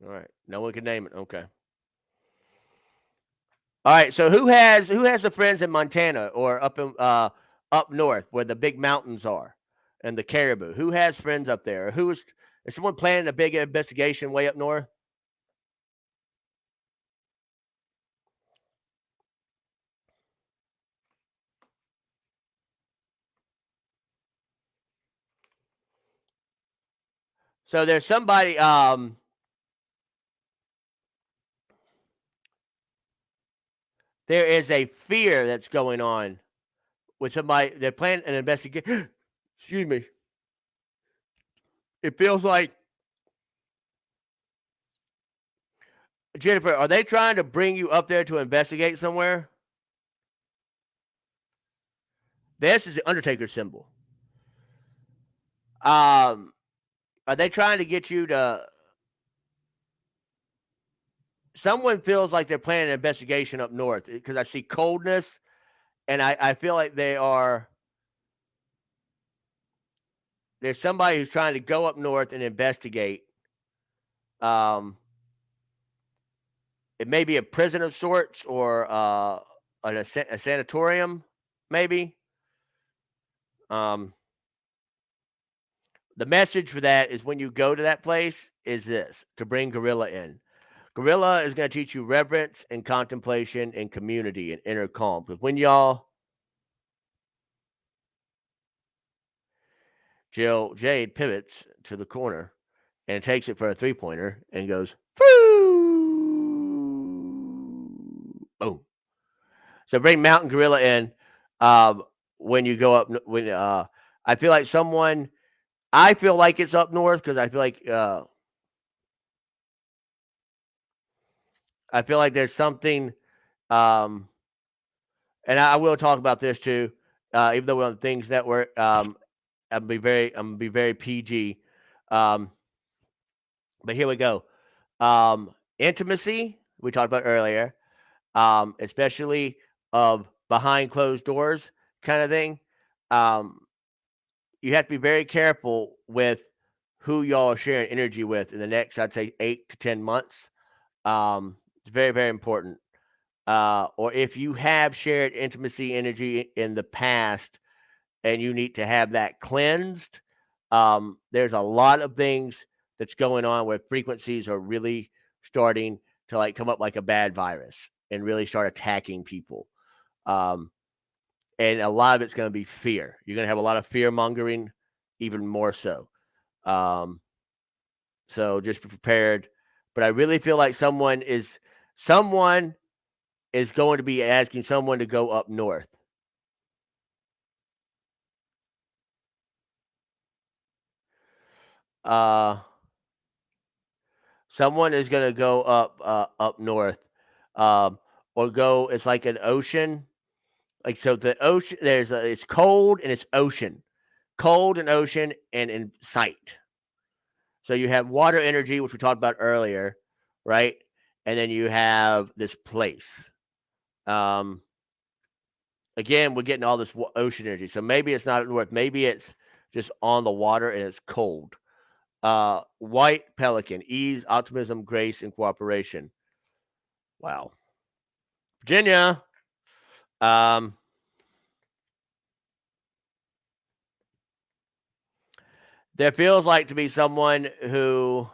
All right, no one can name it. Okay. All right, so who has the friends in Montana or up north where the big mountains are and the caribou? Who has friends up there? Is someone planning a big investigation way up north? So there's somebody there is a fear that's going on with somebody. They're planning an investigation. Excuse me. It feels like, Jennifer, are they trying to bring you up there to investigate somewhere? This is the Undertaker symbol. Are they trying to get you to? Someone feels like they're planning an investigation up north because I see coldness, and I feel like they are. There's somebody who's trying to go up north and investigate. Um, it may be a prison of sorts or a sanatorium, maybe. Um, the message for that is when you go to that place is this: to bring Gorilla in. Gorilla is going to teach you reverence and contemplation and community and inner calm. Because when y'all, Jade pivots to the corner and takes it for a 3-pointer and goes, boom. So bring Mountain Gorilla in when you go up. When I feel like I feel like it's up north because I feel like there's something, and I will talk about this too, even though we're on the Things Network. I'm gonna be very PG, but here we go. Intimacy we talked about earlier, especially of behind closed doors kind of thing. Um, you have to be very careful with who y'all are sharing energy with in the next, I'd say, 8 to 10 months. It's very, very important. Or if you have shared intimacy energy in the past and you need to have that cleansed, there's a lot of things that's going on where frequencies are really starting to like come up like a bad virus and really start attacking people. Um, and a lot of it's going to be fear. You're going to have a lot of fear mongering, even more so. Um, so just be prepared. But I really feel like someone is going to be asking someone to go up north. Uh, Someone is going to go up north, um, or go. It's like an ocean. Like so, the ocean it's cold and it's ocean, cold and ocean and in sight. So you have water energy, which we talked about earlier, right? And then you have this place. Um, Again, we're getting all this ocean energy. So maybe it's not north. Maybe it's just on the water and it's cold. White pelican, ease, optimism, grace, and cooperation. Wow. Virginia. Um, there feels like to be someone who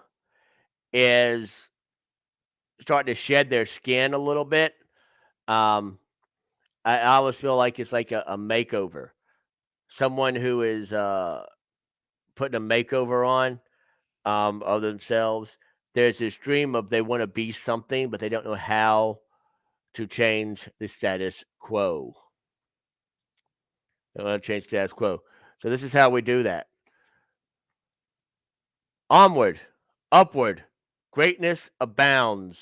is starting to shed their skin a little bit. Um, I always feel like it's like a makeover. Someone who is putting a makeover on of themselves. There's this dream of they want to be something, but they don't know how to change the status quo. They want to change status quo. So this is how we do that. Onward, upward, greatness abounds.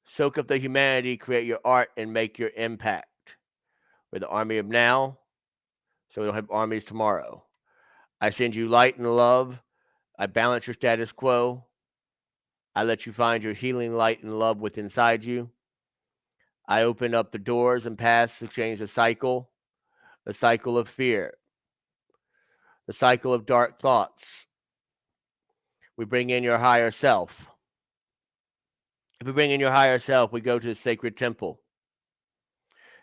Soak up the humanity, create your art, and make your impact. We're the army of now, so we don't have armies tomorrow. I send you light and love. I balance your status quo. I let you find your healing light and love within inside you. I open up the doors and paths to change the cycle of fear, the cycle of dark thoughts. We bring in your higher self. If we bring in your higher self, we go to the sacred temple.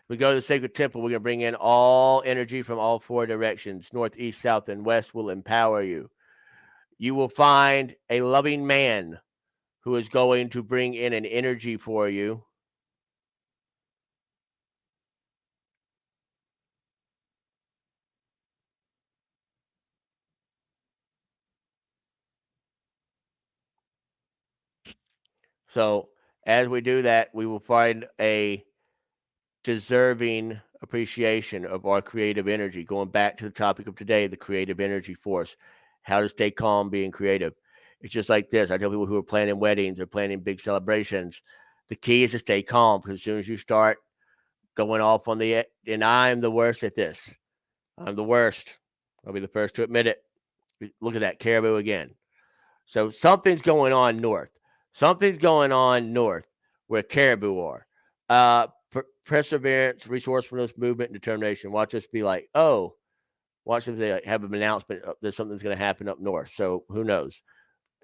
We go to the sacred temple, we're going to bring in all energy from all four directions. North, east, south, and west will empower you. You will find a loving man who is going to bring in an energy for you. So, as we do that, we will find a deserving appreciation of our creative energy. Going back to the topic of today, the creative energy force, how to stay calm being creative. It's just like this. I tell people who are planning weddings or planning big celebrations, the key is to stay calm because as soon as you start going off on the, and I'm the worst at this. I'm the worst. I'll be the first to admit it. Look at that caribou again. So something's going on north. Something's going on north where caribou are. Perseverance, resourcefulness, movement, and determination. Watch us be like, oh, watch them say, like, have an announcement. There's something's going to happen up north. So who knows?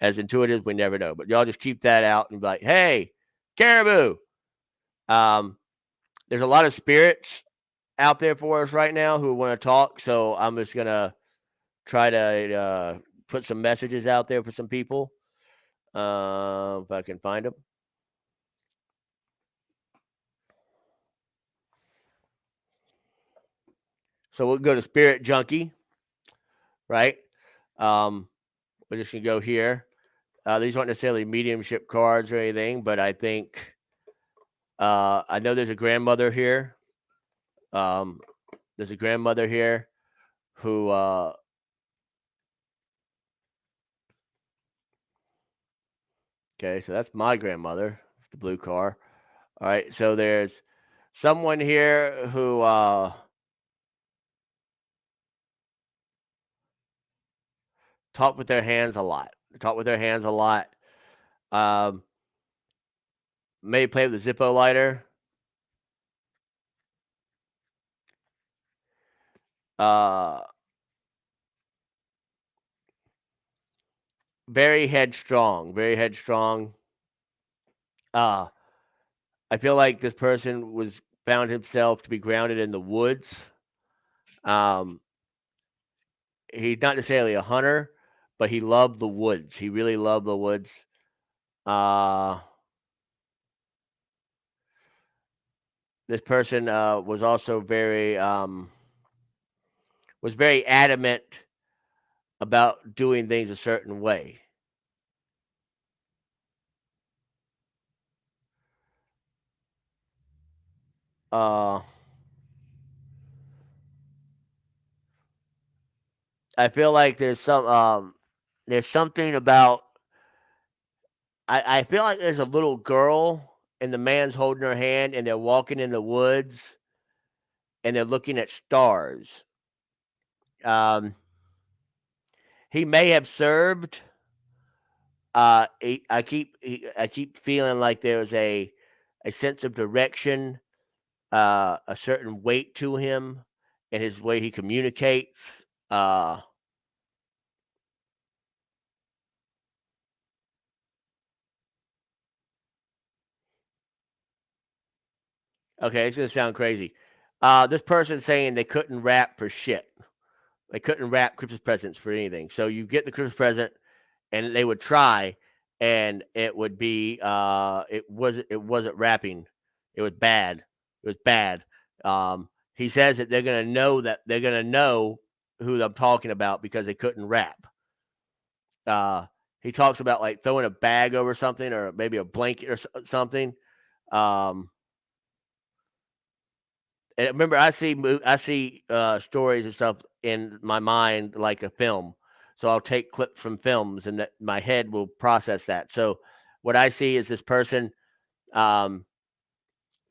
As intuitives, we never know. But y'all just keep that out and be like, hey, caribou. There's a lot of spirits out there for us right now who want to talk. So I'm just going to try to put some messages out there for some people. If I can find them. So we'll go to Spirit Junkie, right? We're just gonna go here. These aren't necessarily mediumship cards or anything, but I think I know there's a grandmother here. There's a grandmother here who okay, so that's my grandmother, the blue car. All right, so there's someone here who talk with their hands a lot. Talk with their hands a lot. Um, Maybe play with the Zippo lighter. Uh, Very headstrong. Very headstrong. Uh, I feel like this person was found himself to be grounded in the woods. Um, he's not necessarily a hunter, but he loved the woods. He really loved the woods. Uh, this person was also very adamant about doing things a certain way. Uh, I feel like there's something about I feel like there's a little girl and the man's holding her hand, and they're walking in the woods, and they're looking at stars. Um, he may have served. I keep feeling like there's a sense of direction, a certain weight to him, and his way he communicates. Uh, okay, it's gonna sound crazy. This person saying they couldn't rap for shit. They couldn't wrap Christmas presents for anything. So you get the Christmas present, and they would try, and it would be it wasn't wrapping. It was bad. It was bad. He says that they're gonna know who I'm talking about because they couldn't rap. Uh, he talks about like throwing a bag over something or maybe a blanket or something. Um, and remember, I see stories and stuff in my mind like a film. So I'll take clips from films, and that my head will process that. So what I see is this person. Um,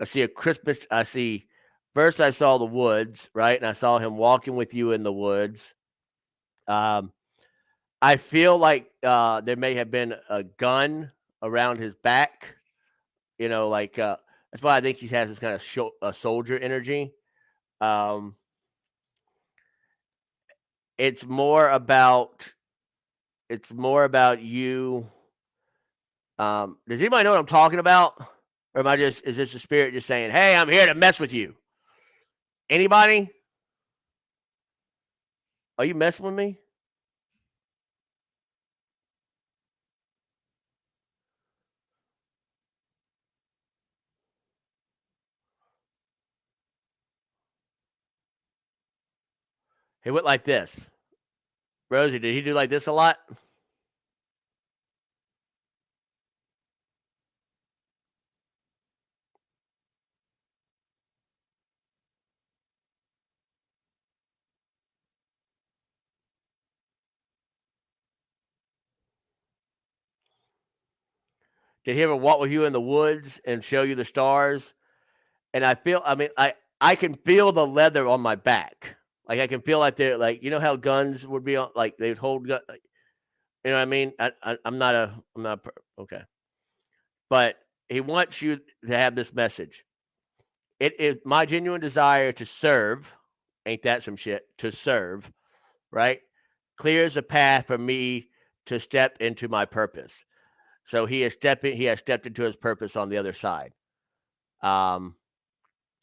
I see a Christmas. I see first. I saw the woods, right, and I saw him walking with you in the woods. Um, I feel like there may have been a gun around his back. Like that's why I think he has this kind of soldier energy. Um, it's more about you. Does anybody know what I'm talking about? Or is this the spirit just saying, hey, I'm here to mess with you? Anybody? Are you messing with me? He went like this. Rosie, did he do like this a lot? Did he ever walk with you in the woods and show you the stars? And I can feel the leather on my back. Like I can feel like they're like, how guns would be on, like they'd hold gun, like, you know what I mean? I'm not okay. But he wants you to have this message. It is my genuine desire to serve. Ain't that some shit? To serve, right? Clears a path for me to step into my purpose. So he has stepped into his purpose on the other side. Um,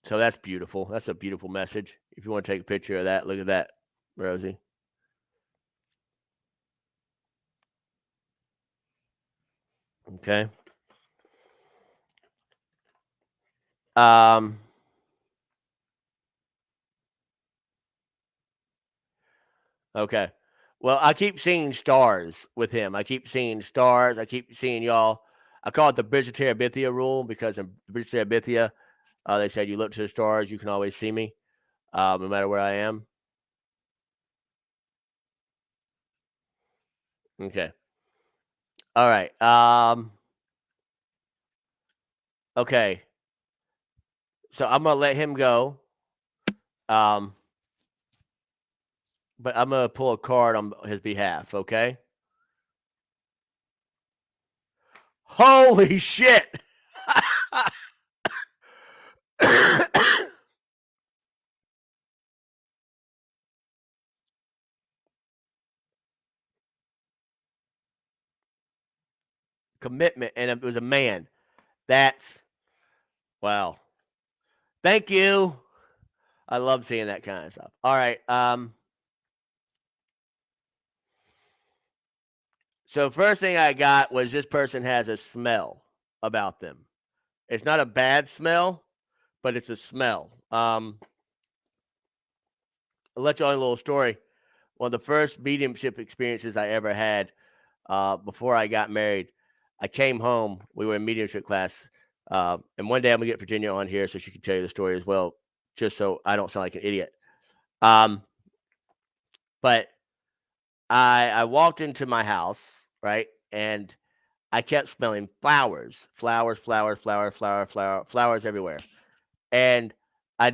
so that's beautiful. That's a beautiful message. If you want to take a picture of that, look at that, Rosie. Okay. Um, okay. Well, I keep seeing stars with him. I keep seeing stars. I keep seeing y'all. I call it the Bridge of Terabithia rule because in Bridge of Terabithia, they said you look to the stars, you can always see me, no matter where I am. Okay. All right. Okay. So I'm gonna let him go. Um, but I'm gonna pull a card on his behalf. Okay. Holy shit! Commitment, and it was a man. That's wow. Thank you. I love seeing that kind of stuff. All right. So first thing I got was this person has a smell about them. It's not a bad smell, but it's a smell. I'll let you on a little story. One of the first mediumship experiences I ever had before I got married. I came home. We were in mediumship class, and one day I'm gonna get Virginia on here so she can tell you the story as well, just so I don't sound like an idiot. Um, but I walked into my house, right, and I kept smelling flowers everywhere. And I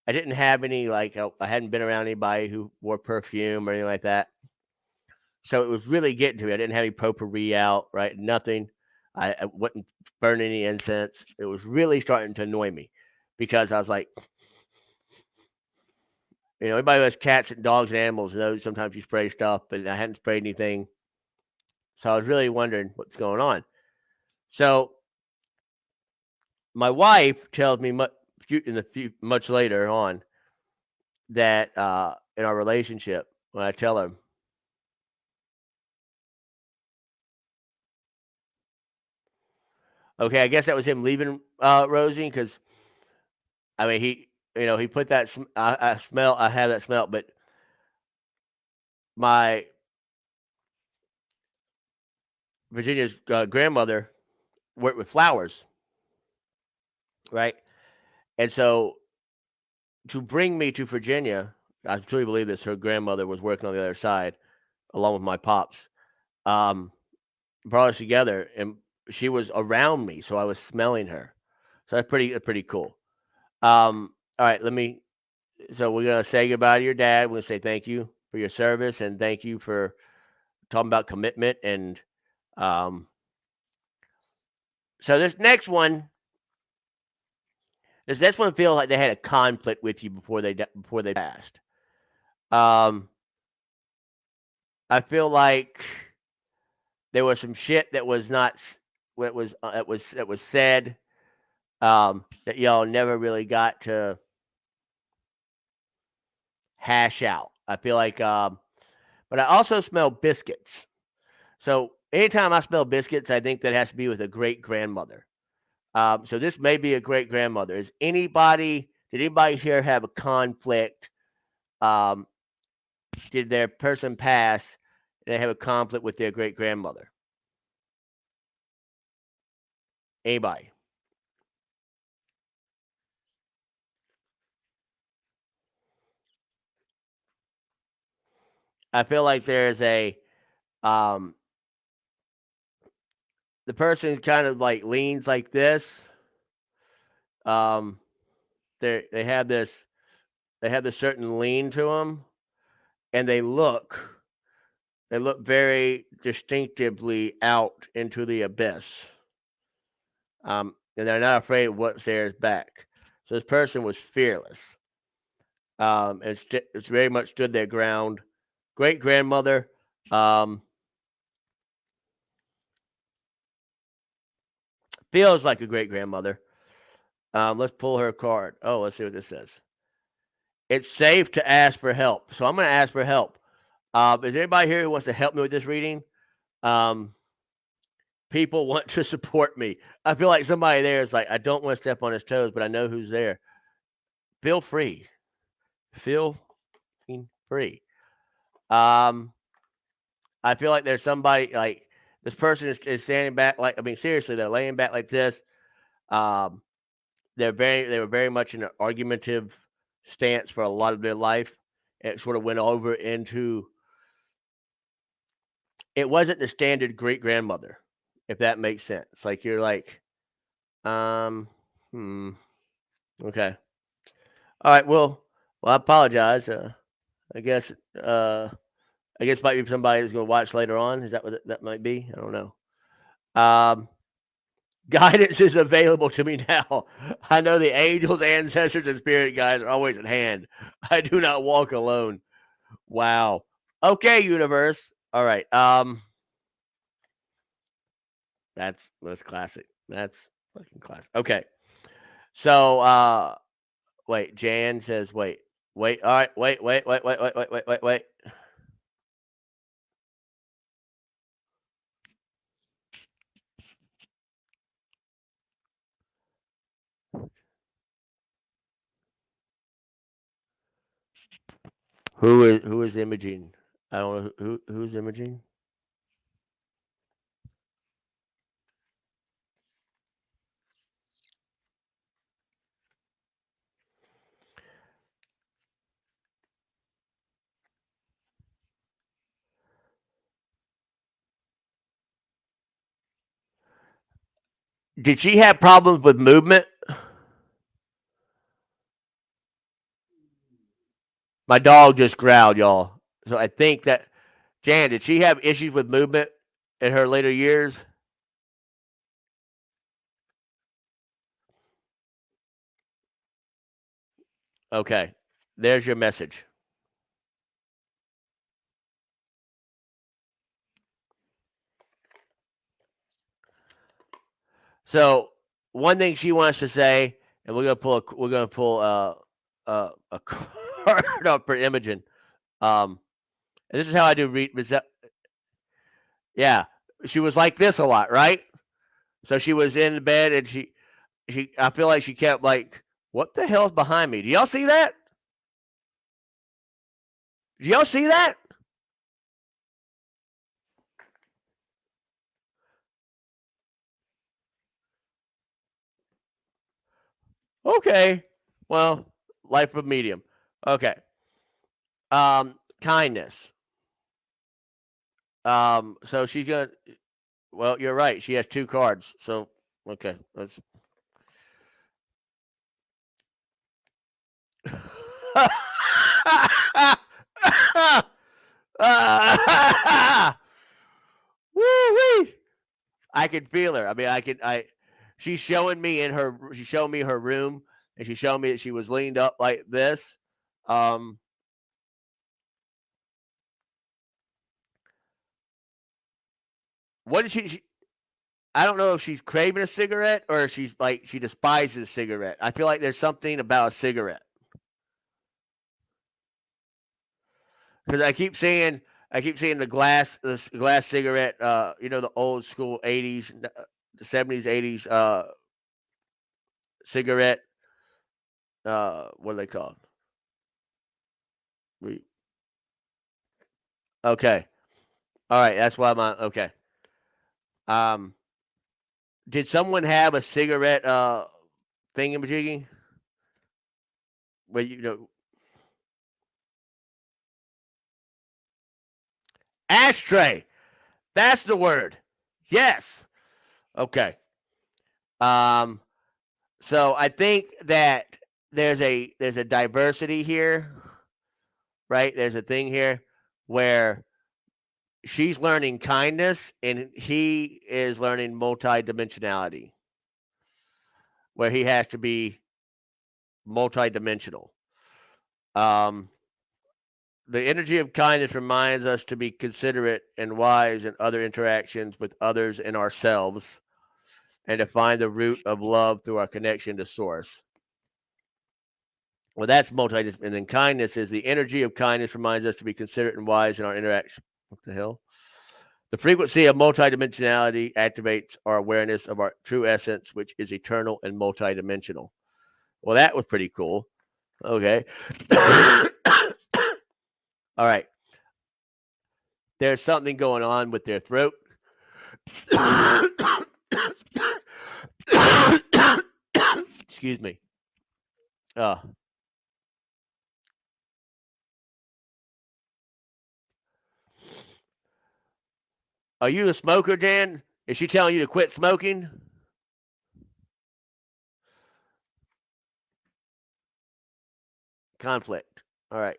didn't have any, like, I hadn't been around anybody who wore perfume or anything like that. So it was really getting to me. I didn't have any potpourri out, right? Nothing. I wouldn't burn any incense. It was really starting to annoy me because I was like, anybody who has cats and dogs and animals knows sometimes you spray stuff, but I hadn't sprayed anything. So I was really wondering what's going on. So my wife tells me much later on that in our relationship, when I tell her, okay, I guess that was him leaving Rosie, because I mean he put that I have that smell, but my Virginia's grandmother worked with flowers, right? And so to bring me to Virginia, I truly believe this. Her grandmother was working on the other side, along with my pops. Um, Brought us together, and she was around me, so I was smelling her. So that's pretty cool. All right, So we're gonna say goodbye to your dad. We're gonna say thank you for your service and thank you for talking about commitment. And um, so this next one feels like they had a conflict with you before they passed. Um, I feel like there was some shit that was not what was said, that y'all never really got to hash out. I feel like, but I also smell biscuits. So anytime I smell biscuits, I think that has to be with a great grandmother. So this may be a great grandmother. Did anybody here have a conflict? Um, did their person pass? And they have a conflict with their great grandmother? Anybody? I feel like there's um, the person kind of like leans like this. Um, they have this certain lean to them, and they look very distinctively out into the abyss. And they're not afraid of what stares back. So this person was fearless. It's very much stood their ground. Great grandmother. Um, Feels like a great grandmother. Let's pull her card. Oh, let's see what this says. It's safe to ask for help. So I'm going to ask for help. Is there anybody here who wants to help me with this reading? Um, People want to support me. I feel like somebody there is like, I don't want to step on his toes, but I know who's there. Feel free. Feel free. Um, I feel like there's somebody like this person is standing back, like, I mean, seriously, they're laying back like this. Um, they were very much in an argumentative stance for a lot of their life. It sort of went over into, it wasn't the standard great grandmother, if that makes sense. Like you're like, um, okay, all right, well, I apologize. I guess uh, I guess might be somebody who's going to watch later on. Is that what that might be? I don't know. Um, Guidance is available to me now. I know the angels, ancestors, and spirit guides are always at hand. I do not walk alone. Wow. Okay, universe. All right. That's classic. That's fucking classic. Okay. So wait, Jan says wait. All right, wait. Who is imaging? I don't know who's imaging. Did she have problems with movement? My dog just growled, y'all. So I think that Jan, did she have issues with movement in her later years? Okay. There's your message. So one thing she wants to say, and we're gonna pull a card up for Imogen. And this is how I do read. Yeah, she was like this a lot, right? So she was in bed and she I feel like she kept like, what the hell's behind me? Do y'all see that? Do y'all see that? Okay. Well, life of medium. Okay. Kindness. So she's gonna. Well, you're right. She has two cards. So okay, let's. Woo-wee. I can feel her. I mean, I can. She's showing me in her. She showed me her room, and she showed me that she was leaned up like this. Um, what did she I don't know if she's craving a cigarette or if she's like she despises a cigarette. I feel like there's something about a cigarette because I keep seeing the glass cigarette. The old school '80s, '70s, '80s cigarette. What are they called? Okay, all right. That's why I'm on. Okay. Um, did someone have a cigarette thingamajiggy? Well, ashtray. That's the word. Yes. Okay. Um, so I think that there's a diversity here, right? There's a thing here where she's learning kindness and he is learning multidimensionality, where he has to be multidimensional. Um, the energy of kindness reminds us to be considerate and wise in other interactions with others and ourselves, and to find the root of love through our connection to source. Well, that's multi. And then kindness is the energy of kindness reminds us to be considerate and wise in our interaction. What the hell? The frequency of multidimensionality activates our awareness of our true essence, which is eternal and multidimensional. Well, that was pretty cool. Okay. All right. There's something going on with their throat. Excuse me. Are you a smoker, Dan? Is she telling you to quit smoking? Conflict. All right.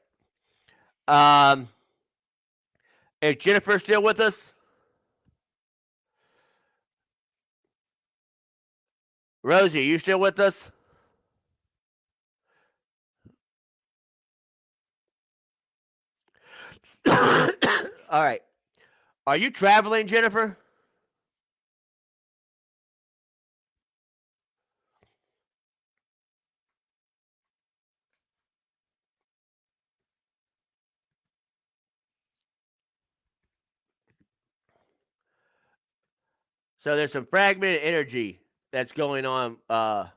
Um, is Jennifer still with us? Rosie, you still with us? All right. Are you traveling, Jennifer? So there's some fragmented energy that's going on. I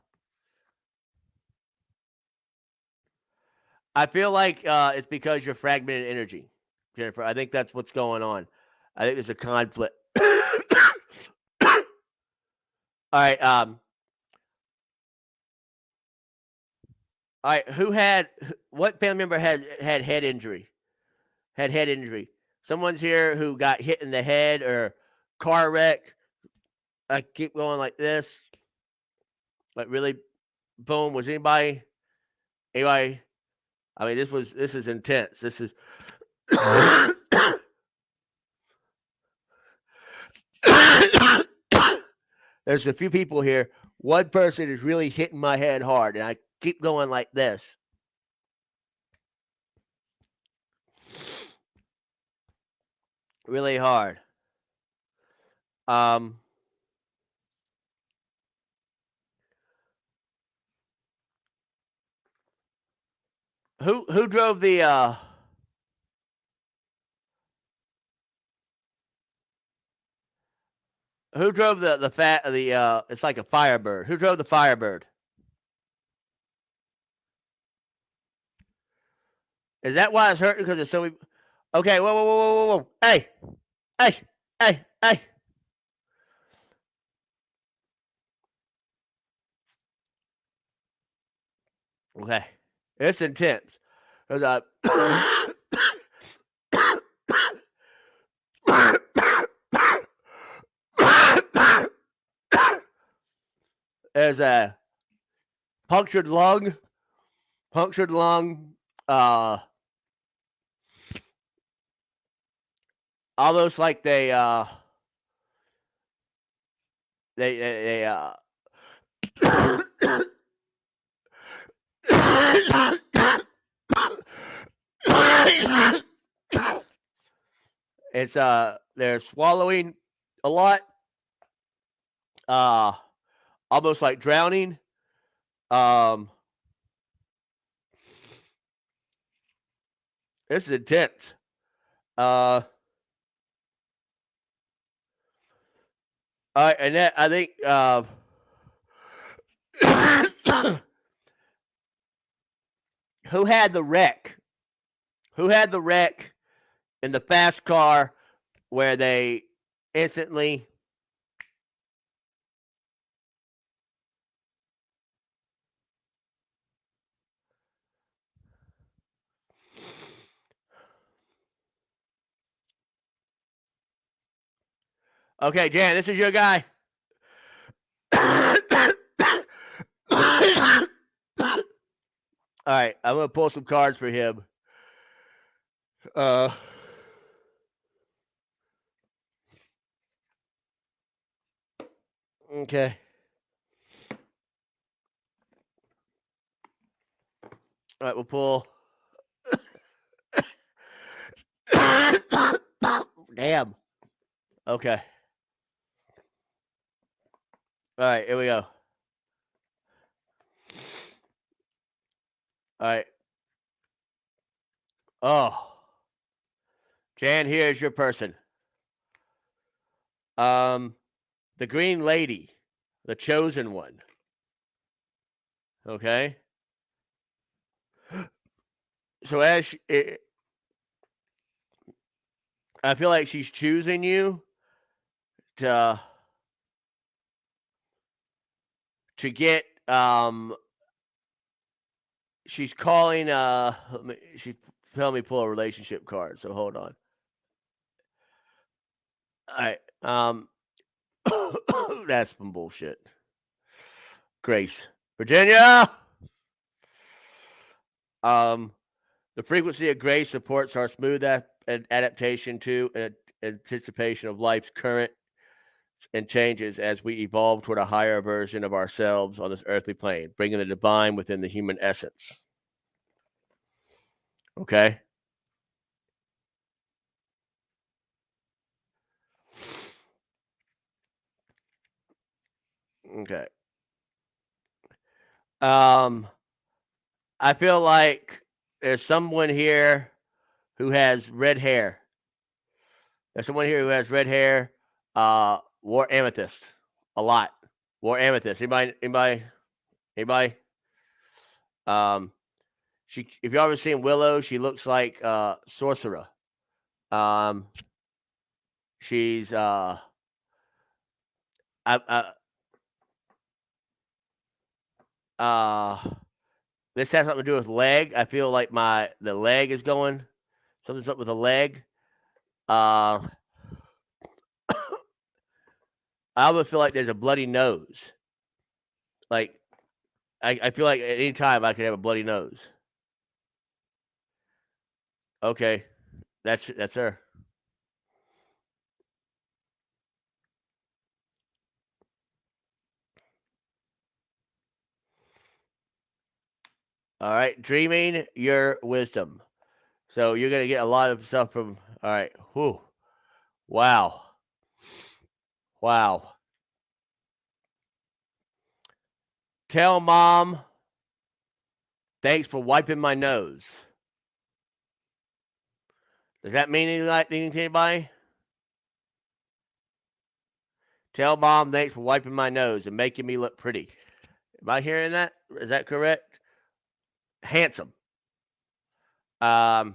feel like it's because you're fragmented energy, Jennifer. I think that's what's going on. I think there's a conflict. All right. All right. What family member had head injury? Had head injury. Someone's here who got hit in the head or car wreck. I keep going like this. Like really, boom. Was anybody? I mean, this is intense. This is. There's a few people here. One person is really hitting my head hard, and I keep going like this. Really hard. Who drove the who drove the it's like a Firebird. Who drove the Firebird? Is that why it's hurting? Because it's so. Okay, whoa. Hey. Okay. It's intense. There's there's a punctured lung. Almost like they it's they're swallowing a lot, almost like drowning. This is intense. All right, and that I think who had the wreck? Who had the wreck in the fast car where they instantly Okay, Jan, this is your guy. All right, I'm gonna pull some cards for him. Okay. All right, we'll pull. Damn. Okay. All right, here we go. All right. Oh. Jan, here's your person. The Green Lady, the chosen one. Okay. So I feel like she's choosing you to get she's calling she tell me pull a relationship card, so hold on. All right. That's some bullshit. Grace. Virginia. The frequency of grace supports our smooth adaptation to and anticipation of life's current and changes as we evolve toward a higher version of ourselves on this earthly plane, bringing the divine within the human essence. Okay? Okay. I feel like there's someone here who has red hair. There's someone here who has red hair. Wore amethyst a lot. Wore amethyst. Anybody? She. If you ever seen Willow, she looks like Sorcerer. She's this has something to do with leg. I feel like the leg is going. Something's up with the leg. I almost feel like there's a bloody nose. Like I feel like at any time I could have a bloody nose. Okay, that's her. All right, dreaming your wisdom. So you're gonna get a lot of stuff from. All right, whew, wow, wow. Tell mom thanks for wiping my nose. Does that mean anything to anybody? Tell mom thanks for wiping my nose and making me look pretty. Am I hearing that? Is that correct? Handsome. Um,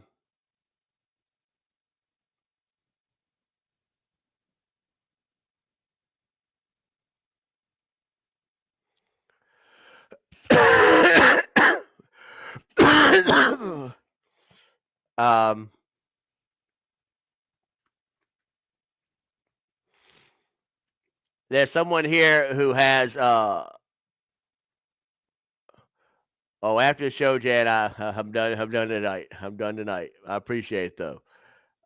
um, there's someone here who has oh, after the show, Jan, I'm done. I'm done tonight. I'm done tonight. I appreciate it though.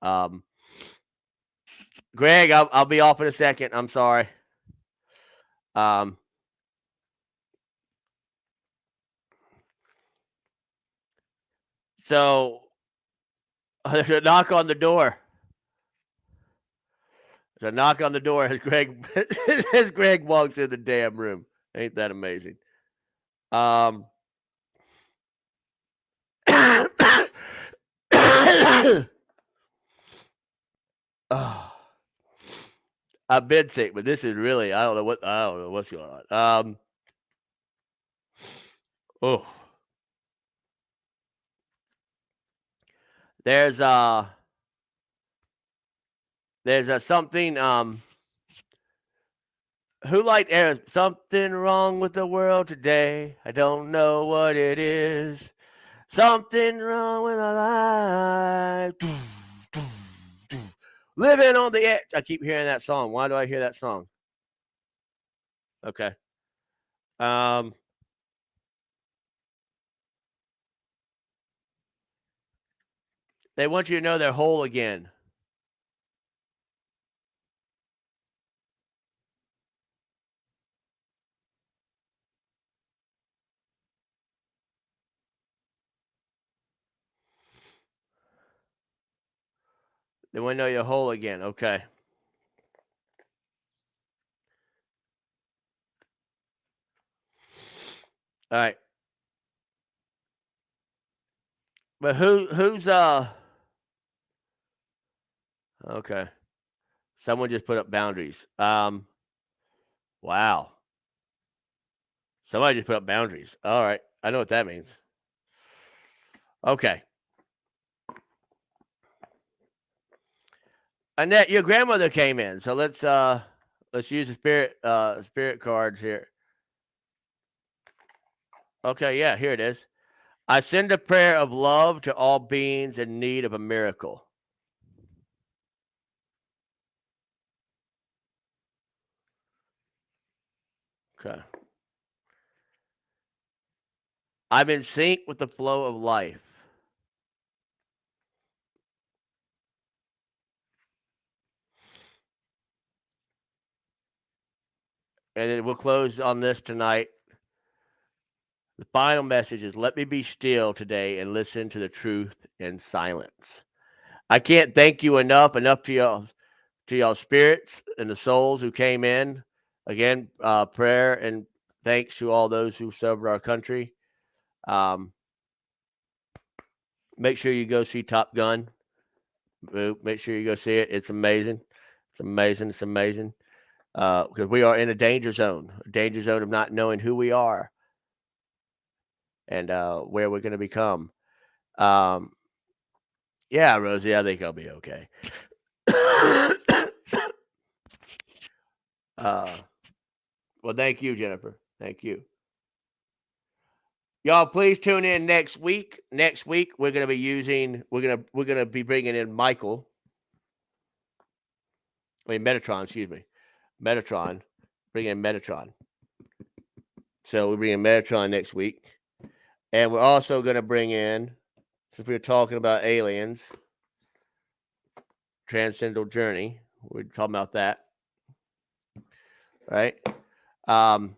Um, Greg, I'll be off in a second. I'm sorry. Um, so there's a knock on the door. There's a knock on the door as Greg as Greg walks in the damn room. Ain't that amazing? Um, oh, I've been sick, but this is really I don't know what's going on. Oh, there's something who liked there's something wrong with the world today. I don't know what it is. Something wrong with our life. Living on the edge. I keep hearing that song. Why do I hear that song? Okay. Um, they want you to know they're whole again. They want to know you're whole again. Okay. All right. But who's okay. Someone just put up boundaries. Wow. Somebody just put up boundaries. All right. I know what that means. Okay. Annette, your grandmother came in, so let's use the spirit cards here. Okay, yeah, here it is. I send a prayer of love to all beings in need of a miracle. Okay. I'm in sync with the flow of life. And then we'll close on this tonight. The final message is let me be still today and listen to the truth in silence. I can't thank you enough to y'all spirits and the souls who came in. Again, prayer and thanks to all those who served our country. Um, make sure you go see Top Gun. Make sure you go see it. It's amazing. It's amazing. It's amazing. Because we are in a danger zone of not knowing who we are and where we're going to become. Um, yeah, Rosie, I think I'll be okay. Well, thank you, Jennifer. Thank you. Y'all, please tune in next week. Next week, we're gonna be bringing in Michael. I mean Metatron, excuse me, Metatron. Bring in Metatron. So we're bringing Metatron next week. And we're also going to bring in, since we were talking about aliens, Transcendental Journey. We're talking about that. Right? I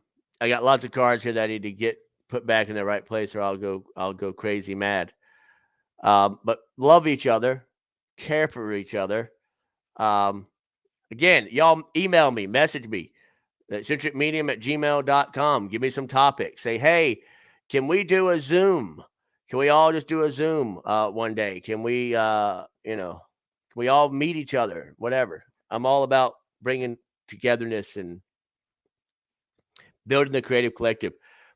got lots of cards here that I need to get put back in the right place, or I'll go crazy mad. But love each other, care for each other. Again, y'all email me, message me at centricmedium@gmail.com. Give me some topics. Say, hey, can we do a Zoom? Can we all just do a Zoom one day? Can we, can we all meet each other? Whatever. I'm all about bringing togetherness and building the creative collective.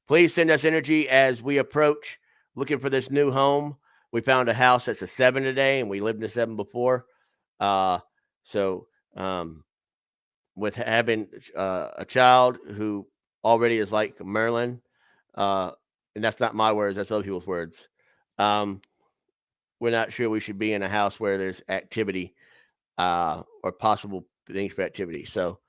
Please send us energy as we approach looking for this new home. We found a house that's a 7 today, and we lived in a 7 before. With having a child who already is like Merlin, and that's not my words, that's other people's words. We're not sure we should be in a house where there's activity or possible things for activity. So,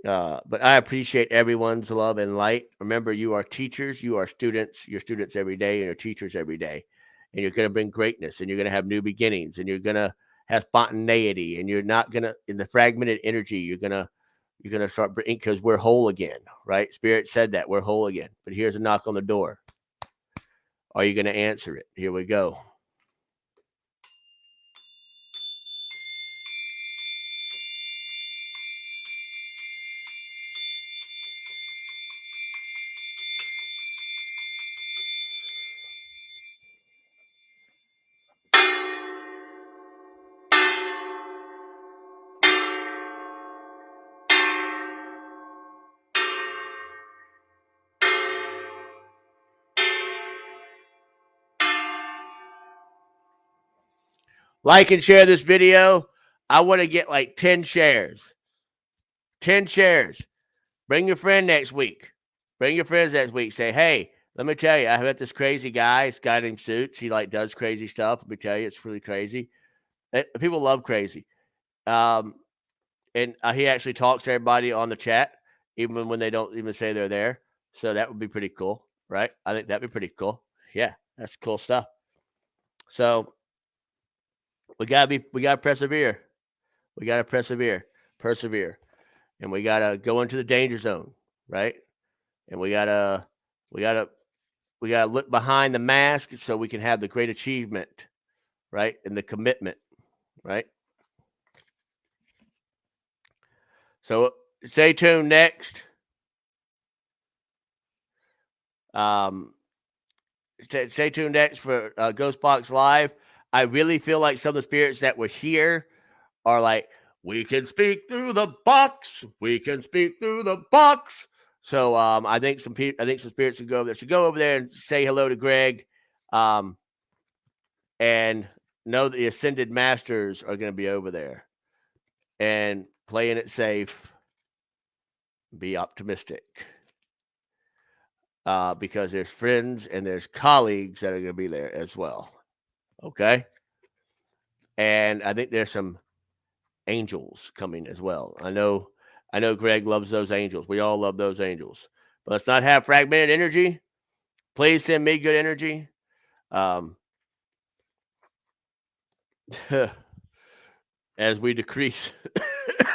but I appreciate everyone's love and light. Remember, you are teachers, you are students, you're students every day, and you're teachers every day. And you're going to bring greatness, and you're going to have new beginnings, and you're going to have spontaneity, and you're not going to, in the fragmented energy, you're going to start bringing, because we're whole again, right? Spirit said that we're whole again. But here's a knock on the door. Are you going to answer it? Here we go. Like and share this video. I want to get like 10 shares. 10 shares. Bring your friend next week. Bring your friends next week. Say, hey, let me tell you, I met this crazy guy. This guy named Suits. He like does crazy stuff. Let me tell you, it's really crazy. People love crazy. And he actually talks to everybody on the chat, even when they don't even say they're there. So that would be pretty cool, right? I think that'd be pretty cool. Yeah, that's cool stuff. So we gotta persevere. We gotta persevere, and we gotta go into the danger zone, right? And we gotta look behind the mask so we can have the great achievement, right? And the commitment, right? So stay tuned next. Stay tuned next for Ghost Box Live. I really feel like some of the spirits that were here are like, we can speak through the box. We can speak through the box. So I think some spirits should go over there. Should go over there and say hello to Greg, and know that the Ascended Masters are going to be over there and playing it safe. Be optimistic, because there's friends and there's colleagues that are going to be there as well. Okay, and I think there's some angels coming as well. I know Greg loves those angels. We all love those angels. But let's not have fragmented energy. Please send me good energy. As we decrease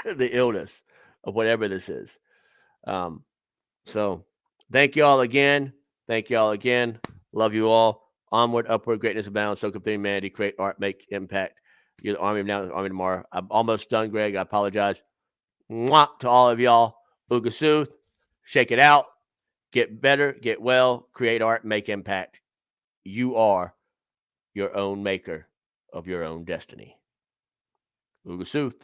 the illness of whatever this is. So thank you all again. Love you all. Onward, upward, greatness abounds. So complete humanity. Create art, make impact. You're the army of now, the army tomorrow. I'm almost done, Greg. I apologize. Mwah, to all of y'all. Ugasuth, shake it out. Get better, get well, create art, make impact. You are your own maker of your own destiny. Ugasuth.